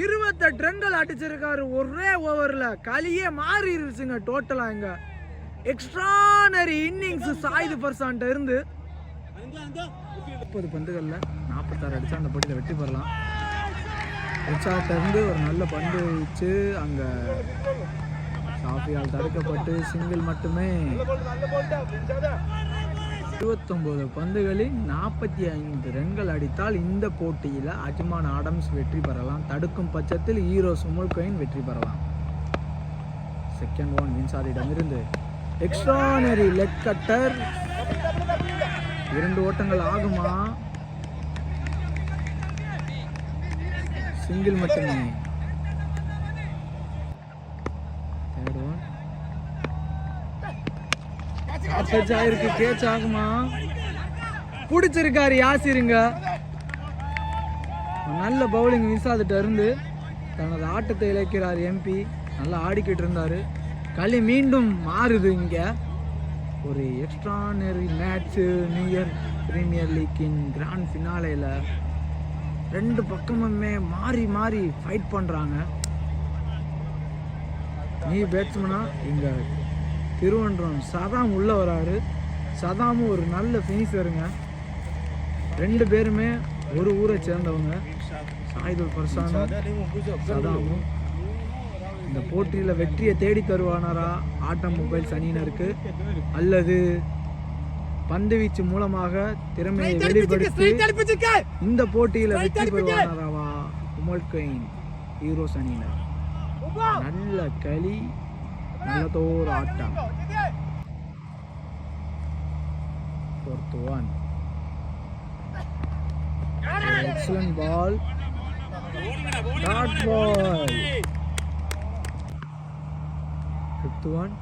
28 ரன்கள் அடிச்சிருக்காரு ஒரே ஓவர்ல. களியே மாறி இருச்சுங்க டோட்டலா. இங்க எக்ஸ்ட்ரானரி இன்னிங்ஸ் சாயிது பர்சான்ட்ட இருந்து. 30 பந்துகள்ல 46 அடிச்சா அந்த போட்டியில வெற்றி பெறலாம். ரிச்சார்ட்ல இருந்து ஒரு நல்ல பந்து வச்சு அங்க ஷாஃபியால் தடுக்கப்பட்டு சிங்கிள் மட்டுமே. 29 பந்துகளில் 45 ரன்கள் அடித்தால் இந்த போட்டியில் அஜ்மான் ஆடம்ஸ் வெற்றி பெறலாம். தடுக்கும் பட்சத்தில் ஹீரோ சுமுல்கைன் வெற்றி பெறலாம். செகண்ட் ஒன் வின்சாரிடமிருந்து எக்ஸ்ட்ரானரி லெக் கட்டர். 2 ஓட்டங்கள் ஆகுமா? சிங்கிள் மட்டுமே. தேர்ட் ஒன் ஆயிருக்கு. கேட்ச் ஆகுமா? பிடிச்சிருக்காரு யாசிருங்க. நல்ல பவுலிங் விசாதிட்ட இருந்து தனது ஆட்டத்தை இழக்கிறார் எம்பி. நல்லா ஆடிக்கிட்டு இருந்தாரு. களி மீண்டும் மாறுது. இங்க ஒரு extraordinary match new year premier லீக்கின் கிராண்ட் ஃபினாலேல 2 பக்கமுமே மாறி மாறி ஃபைட் பண்றாங்க. நீ பேட்ஸ்மனா இங்க திருவன்றம் சதாம் உள்ள வராரு. சதாமும் ஒரு நல்ல ஃபினிஷருங்க. 2 பேருமே ஒரு ஊரை சேர்ந்தவங்க. சாயிதுல் பர்சானும் சதாமும். இந்த போட்டியில் வெற்றியை தேடி தருவானாரா ஆட்டம் மொபைல்ஸ் அணியினருக்கு, அல்லது பந்து வீச்சு மூலமாக திறமையை வெளிப்படுத்தி இந்த போட்டியில் வெற்றி பெறுவானாராவா உமல்கைன் ஹீரோஸ் அணியினர்? நல்ல களி, நல்லதோர் ஆட்டம். Fourth one. Excellent ball. Dot ball. Fifth one.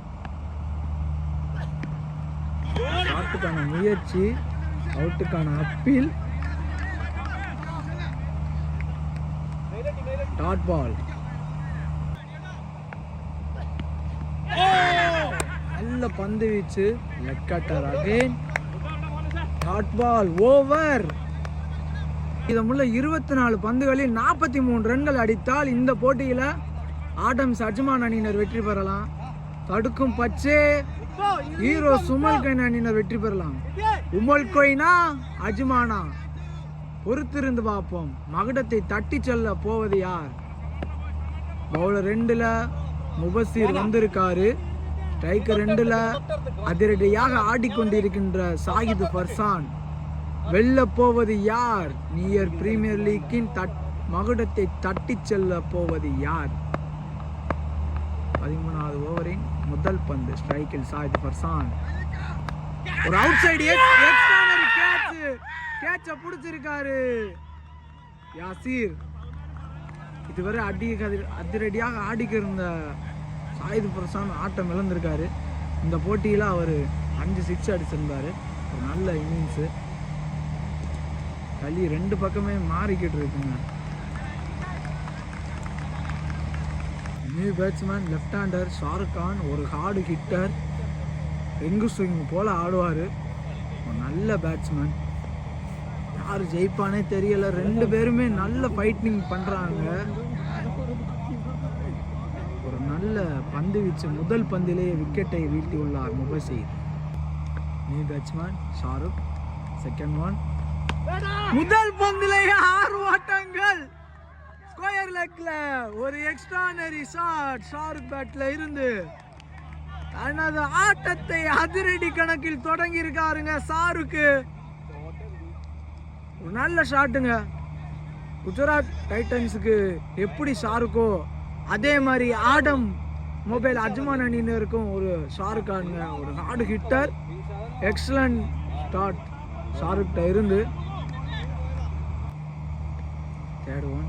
ஷாட்டுக்கான முயற்சி, அவுட்டுக்கான அப்பீல். Dot ball. நல்ல பந்து வீச்சு, leg cutter again. Dot ball. Over. இதமுள்ள 24 பந்துகளில் 43 ரன்கள் அடித்தால் இந்த போட்டியில் ஆடம்ஸ் அஜ்மான் அணியினர் வெற்றி பெறலாம். தடுக்கும் பச்சே ஹீரோ சுமல்கைன் அணியினர் வெற்றி பெறலாம். உமல்கொய்னா அஜ்மானா? பொறுத்திருந்து பார்ப்போம். மகுடத்தை தட்டி செல்ல போவது யார்? பவுலர் 2ல முபசீர் வந்திருக்காரு. ஸ்ட்ரைக்கர் 2ல அதிரடியாக ஆடிக்கொண்டிருக்கின்ற சாயிது பர்சான். வெல்ல போவது யார்? நியூ இயர் பிரீமியர் லீக்கின் மகுடத்தை தட்டி செல்ல போவது யார்? 13வது ஓவரின் முதல் பந்து. ஸ்ட்ரைக்கில் சாயிது பர்சான். ஒரு அவுட் சைடு கேட்ச பிடிச்சிருக்காரு யாசீர். இதுவரை அதிரடியாக ஆடிக்க இருந்த சாயிது பர்சான் ஆட்டம் இழந்திருக்காரு. இந்த போட்டியில் அவர் 5 சிக்ஸ் அடிச்சிருந்தாரு. ஒரு நல்ல இன்னிங்ஸு. களி 2 பக்கமே மாறிக்கிட்டு இருக்குங்க. New batsman left hander Shahrukh Khan. ஒரு ஹார்டு ஹிட்டர். ரிங்கு ஸ்விங் போல ஆடுவார். ஒரு நல்ல பேட்ஸ்மேன். யார் ஜெயிப்பானே தெரியல. 2 பேருமே நல்ல ஃபைட்டிங் பண்ணுறாங்க. ஒரு நல்ல பந்து வீச்சு. முதல் பந்திலேயே விக்கெட்டை வீழ்த்தி உள்ளார் Mubasheer. New batsman Shahrukh. Second one. முதல் பந்திலேயே 6 ஓட்டங்கள். ஸ்கொயர் லெக்ல ஒரு எக்ஸ்ட்ரானரி ஷாட் ஷாருக் பேட்ல இருந்து தனது ஆட்டத்தை அதிரடி கணக்கில் தொடங்கி இருக்காருங்க ஷாருக்கு. ஒரு நல்ல ஷாட்டுங்க. குஜராத் டைட்டன்ஸுக்கு எப்படி ஷாருக்கோ அதே மாதிரி ஆடம் மொபைல் அஜ்மான் அணியினருக்கும் ஒரு ஷாருக் கானுங்க ஒரு ஹார்டு ஹிட்டர். எக்ஸலண்ட் ஸ்டார்ட் ஷாருக்கிட்ட இருந்து. தேர்ட் ஒன்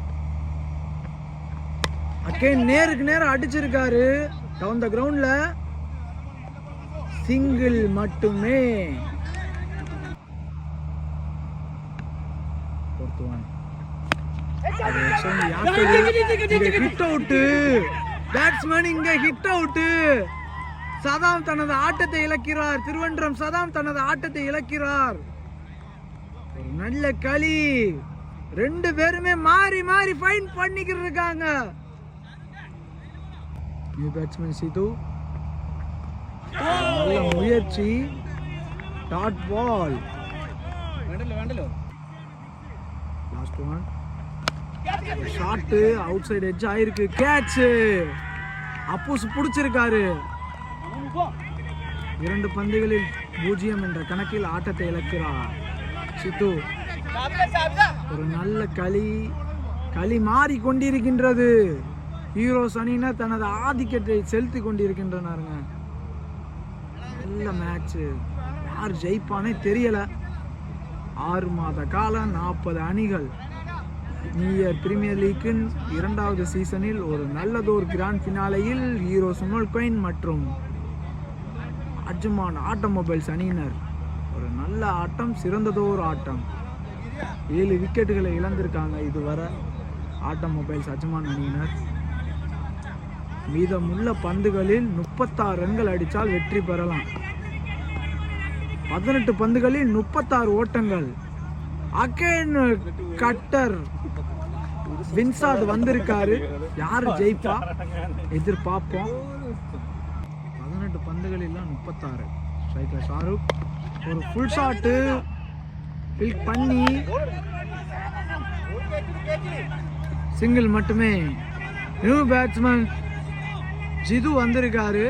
அகைன் நேருக்கு நேரம் அடிச்சிருக்காரு டவுன் த கிரவுண்ட்ல. சிங்கிள் மட்டுமே. பேட்ஸ்மேன் இங்க ஹிட் அவுட். சதாம் தனது ஆட்டத்தை இழக்கிறார். திருவன்றம் சதாம் தனது ஆட்டத்தை இழக்கிறார். ஒரு நல்ல களி. ரெண்டு பேருமே மாறி மாறி ஃபைன் பண்ணிக்கிட்டு இருக்காங்க. நியூ பேட்ஸ்மேன் சிது நல்ல முயற்சி. Dot ball. Last one shot outside edge ஆயிருக்கு. கேட்ச். அப்பூஸ் பிடிச்சிருக்காரு. 2 பந்துகளில் 0 என்ற கணக்கில் ஆட்டத்தை இழக்கிறார் சித்து. ஒரு நல்ல களி மாறி கொண்டிருக்கின்றது. ஹீரோஸ் அணியினர் தனது ஆதிக்கத்தை செலுத்தி கொண்டிருக்கின்றனருங்க. நல்ல மேட்ச். யார் ஜெயிப்பானே தெரியல. 6 மாத காலம் 40 அணிகள். நியூ இயர் பிரீமியர் லீக்கின் 2வது சீசனில் ஒரு நல்லதொரு கிராண்ட் ஃபினாலையில் ஹீரோ சுமல் கொயின் மற்றும் அஜ்மான் ஆட்டோமொபைல்ஸ் அணியினர் ஒரு நல்ல ஆட்டம், சிறந்ததோர் ஆட்டம். 7 விக்கெட்டுகளை இழந்திருக்காங்க இதுவரை ஆட்டோமொபைல்ஸ் அஜ்மான் அணியினர். மீதமுள்ள பந்துகளில் 36 ரன்கள் அடித்தால் வெற்றி பெறலாம். 18 பந்துகளில் 36 ஓட்டங்கள். அகைன் கட்டர் வின்சாத் வந்திருக்காரு. யாரு ஜெயிப்பா எதிர்பார்ப்போம். 18 பந்துகளில் 36. ஸ்ட்ரைக்ல ஷாருக் ஒரு ஃபுல் ஷாட் ஃபில் பண்ணி சிங்கிள் மட்டுமே. நியூ பேட்ஸ்மேன் ஜிது வந்திருக்காரு.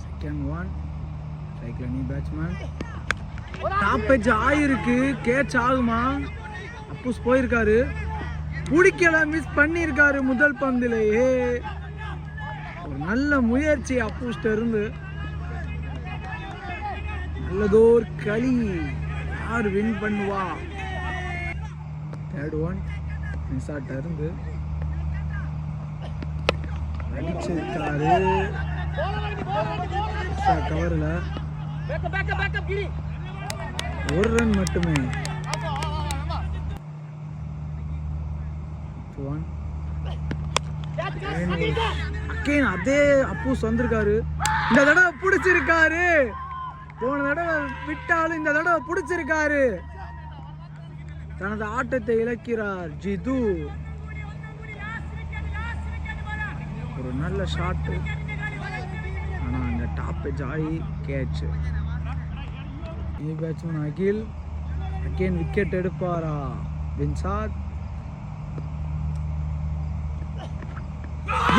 செகண்ட் ஒன் ஸ்ட்ரைக்ல நியூ பேட்ஸ்மேன். டாப் எட்ஜ் ஆயிருக்கு. கேட்ச் ஆகுமா? அப்பூஸ் போயிருக்காரு. பிடிக்கல. மிஸ் பண்ணியிருக்காரு முதல் பந்திலேயே. ஒரு நல்ல முயற்சி அப்பூஸ்ட இருந்து. நல்லதோர் களி. யார் வின் பண்ணுவா? தேர்ட் ஒன் மிஸ்ஸாட்ட இருந்து அடிச்சிருக்காரு. கவர்ல 1 ரன் மட்டுமே. அதே அப்பூஸ் வந்திருக்காரு. இந்த தடவை பிடிச்சிருக்காரு. போன தடவை விட்டாலும் இந்த தடவை பிடிச்சிருக்காரு. தனது ஆட்டத்தை இழக்கிறார் ஜிது. ஒரு நல்ல ஷாட். ஆனா அந்த டாப் எட்ஜ் ஆகி catch. New batsman Akhil again wicket எடுப்பாரா? வின்சாத்.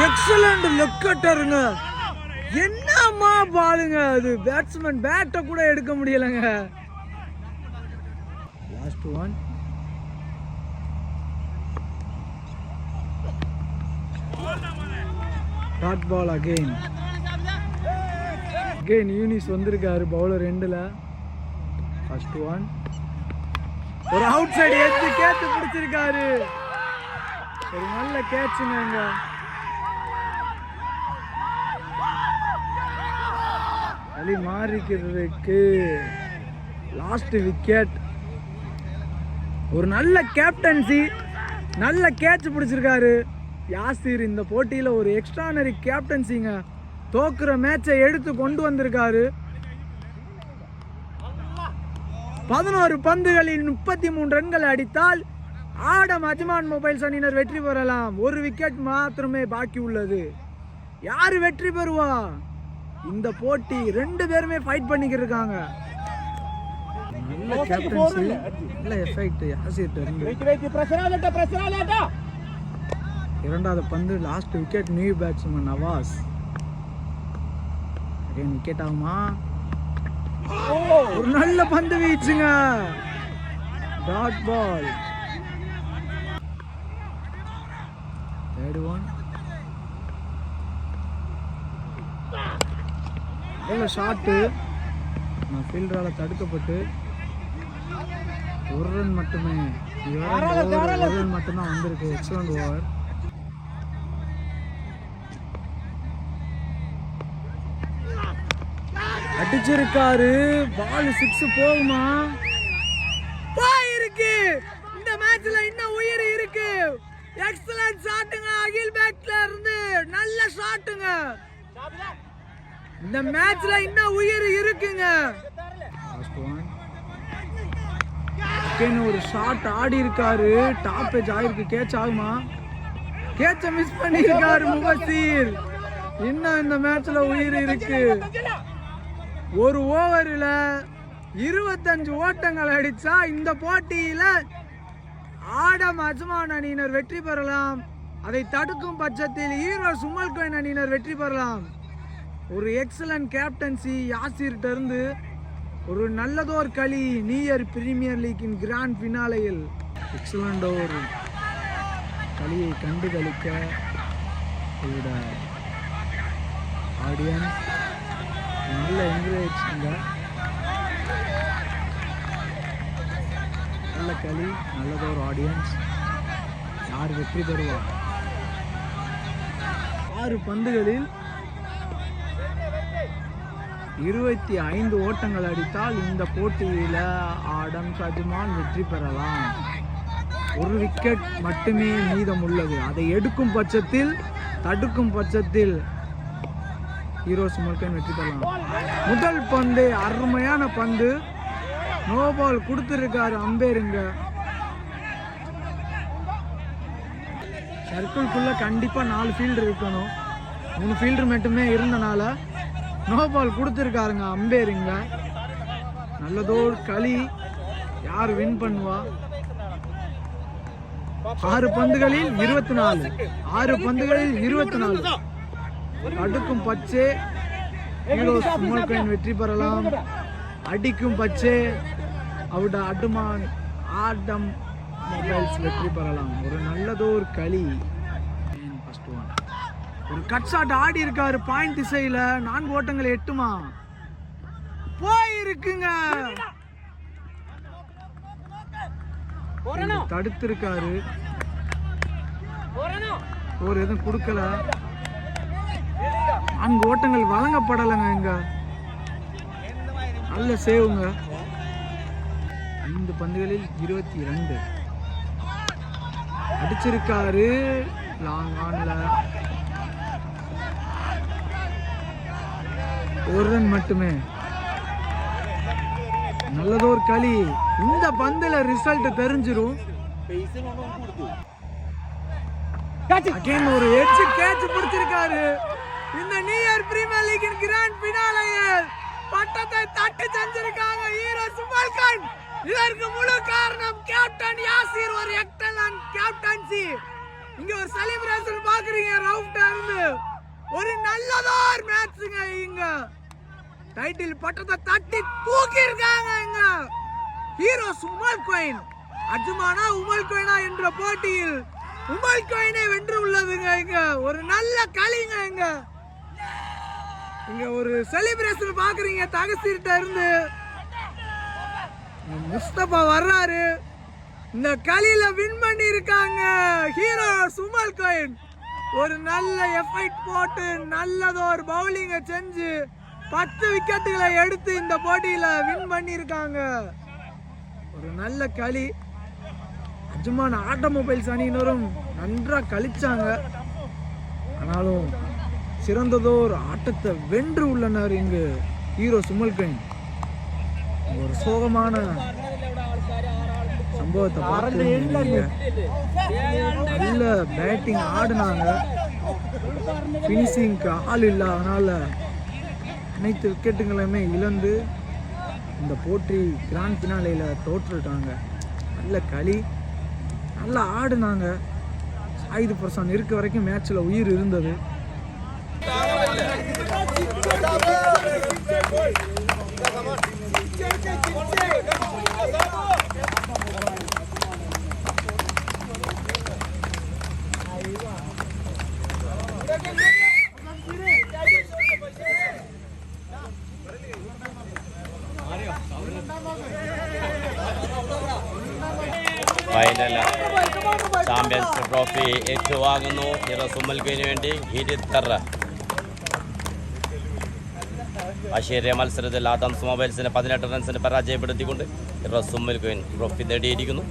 எக்ஸலண்ட் லெக்கட்டருங்க. என்னம்மா பாலுங்க அது. பேட்ஸ்மேன் பேட்டை கூட எடுக்க முடியலங்க. Last one dot ball again Younis வந்திருக்காரு பவுலர் எண்டுல. ஃபர்ஸ்ட் ஒன் ஒரு அவுட் சைடு எடுத்து கேட்ச் பிடிச்சிருக்காரு. ஒரு நல்ல கேட்சுங்க. களி மாறிக்கிறதுக்கு லாஸ்ட் விக்கெட். ஒரு நல்ல கேப்டன்சி. நல்ல கேட்ச் பிடிச்சிருக்காரு யாசிர். இந்த போட்டியில் ஒரு எக்ஸ்ட்ரானரி கேப்டன்சிங்க. தோக்குற மேட்சை எடுத்து கொண்டு வந்திருக்காரு. 11 பந்துகளில் 33 ரன்கள் அடித்தால் ஆடம் அஜ்மான் மொபைல்ஸ் அணியினர் வெற்றி பெறலாம். ஒரு விக்கெட் மாத்திரமே பாக்கி உள்ளது. யாரு வெற்றி பெறுவா? இந்த போட்டி 2 பேருமே ஃபைட் பண்ணிக்கிட்டு இருக்காங்க. நல்ல கேப்டன்சி, நல்ல எஃபெக்ட் யாசிர்ட்ட இருந்து. இரண்டாவது பந்து last wicket new batsman Nawaz. Wicket ஆகுமா? ஒரு நல்ல பந்து வீச்சுங்க. Dot ball. தேர்ட் ஒன் நல்ல ஷாட்டு. நான் ஃபீல்டரால் தடுக்கப்பட்டு ஒரு ரன் மட்டுமே. ஒரு ரன் மட்டும்தான் வந்திருக்கு. Excellent over. அடிச்சிருக்காரு. பால் 6 போகுமா? போயிருக்கு. இந்த மேட்ச்ல இன்னும் உயிர் இருக்கு. எக்ஸலண்ட் ஷாட்டுங்க அகில் பேட்ல இருந்து. நல்ல ஷாட்டுங்க. இந்த மேட்ச்ல இன்னும் உயிர் இருக்குங்க. ஒரு ஷாட் ஆடி இருக்காரு. டாப் ஏஜ் ஆயிருக்கு. கேட்ச் ஆகுமா? கேட்ச மிஸ் பண்ணிருக்காரு முபசீர். இன்னும் இந்த மேட்ச்ல உயிர் இருக்கு. ஒரு ஓவரில் 25 ஓட்டங்கள் அடிச்சா இந்த போட்டியில ஆடம் அஜ்மான் அணியினர் வெற்றி பெறலாம். அதை தடுக்கும் பட்சத்தில் ஹீரோஸ் உமல்கோயின் அணியினர் வெற்றி பெறலாம். ஒரு எக்ஸலண்ட் கேப்டன்சி யாசிர்ட்ட இருந்து ஒரு நல்லதோர் களி நியூ பிரீமியர் லீக்கின் கிராண்ட் ஃபினாலையில் எக்ஸலண்ட் ஒரு களியை கண்டு களிக்க ஆடியன்ஸ் நல்ல என்கரேஜ்ங்க. நல்ல களி, நல்லதோர் ஆடியன்ஸ். யார் வெற்றி பெறுவார்? 6 பந்துகளில் 25 ஓட்டங்கள் அடித்தால் இந்த போட்டியில ஆடம் அஜ்மான் வெற்றி பெறலாம். ஒரு விக்கெட் மட்டுமே மீதம் உள்ளது. அதை எடுக்கும் பட்சத்தில், தடுக்கும் பட்சத்தில் ஹீரோஸ் உமல்கோயின் வெற்றி பெறலாம். முதல் பந்து அருமையான பந்து. நோ பால் கொடுத்துருக்காரு அம்பேருங்க. சர்க்கிள்குள்ள கண்டிப்பா 4 ஃபீல்டர் இருக்கணும். 3 ஃபீல்டர் மட்டுமே இருந்தனால நோ பால் கொடுத்துருக்காருங்க அம்பேருங்க. நல்லதோர் களி. யார் வின் பண்ணுவா? 6 பந்துகளில் 24. 6 பந்துகளில் 24. அடுக்கும் பச்சே ஹீரோஸ் உமல்கோயின் வெற்றி பெறலாம். அடிக்கும் பச்சே அட்மான் ஆடம் மொபைல்ஸ் வெற்றி பெறலாம். ஒரு நல்லதோர் களி. ஒரு கட் ஷாட் ஆடி இருக்காரு பாயிண்ட் திசையில. 4 ஓட்டங்களை எட்டுமா? போயிருக்குங்க. தடுத்திருக்காரு. ஒரு எதுவும் கொடுக்கல. 4 ஓட்டங்கள் வழங்கப்படலைங்க. இங்க நல்ல சேவுங்க. 5 பந்துகளில் 22 அடிச்சிருக்காரு. லாங் ஆன்ல ஒரு ரன் மட்டுமே. நல்லதோர் களி. இந்த பந்துல ரிசல்ட் தெரிஞ்சிரும். ஒரு எட்ஜ் கேட்ச் பிடிச்சிருக்காரு. இந்த நியூ பிரீமியர் லீக்கின் கிராண்ட் ஃபினாலையில் பட்டத்தை தட்டி செஞ்சிருக்காங்க ஹீரோஸ் உமல்கோயின். இதற்கு முழு காரணம் கேப்டன் யாசிர். ஒரு எக்ஸலண்ட் கேப்டன்சி. இங்க ஒரு செலிப்ரேஷன் பாக்குறீங்க ரவுண்டா இருந்து. ஒரு நல்லதோர் மேட்ச்ங்க. இங்க டைட்டில் பட்டத்தை தட்டி தூக்கி இருக்காங்க இங்க ஹீரோஸ் உமல்கோயின். அஜ்மானா உமல்கோயினா என்ற போட்டியில் உமல்கோயினை வென்று உள்ளதுங்க. இங்க ஒரு நல்ல களிங்க. இங்க ஒரு செலிப்ரேஷன் பாக்குறீங்க தகசீர்ட்ட இருந்து. முஸ்தபா வர்றாரு. இந்த களியில வின் பண்ணி இருக்காங்க ஹீரோஸ் உமல்கோயின். ஒரு நல்ல எஃபெக்ட் போட்டு நல்லதோர் பவுலிங்கை செஞ்சு 10 விக்கெட்டுகளை எடுத்து இந்த போட்டியில வின் பண்ணி இருக்காங்க. ஒரு நல்ல களி. அஜ்மான் ஆட்டோமொபைல்ஸ் அணியினரும் நன்றா கழிச்சாங்க. ஆனாலும் சிறந்ததோர் ஆட்டத்தை வென்று உள்ளனர் இங்கு ஹீரோஸ் உமல்கோயின். ஒரு சோகமான சம்பவத்தை பார்த்து நல்ல பேட்டிங் ஆடினாங்க. ஃபினிஷிங்க்கு ஆள் இல்லை. அதனால அனைத்து விக்கெட்டுங்களுமே இழந்து இந்த போட்டி கிராண்ட் ஃபினாலேயில் தோற்றுட்டாங்க. நல்ல களி. நல்லா ஆடுனாங்க. 50% இருக்க வரைக்கும் மேட்ச்சில் உயிர் இருந்தது. ഫൈനൽ ചാമ്പ്യൻസ് ട്രോഫി ഏറ്റുവാങ്ങുന്നു ഇറസുമൽക്കിന് വേണ്ടി ഹിരിത്തർ. അശേരിയ മത്സരത്തിൽ ആദംസ് മൊബൈൽസിനെ 18 റൺസിന് പരാജയപ്പെടുത്തിക്കൊണ്ട് ഇറസുമൽക്കിൻ ട്രോഫി നേടിയിരിക്കുന്നു.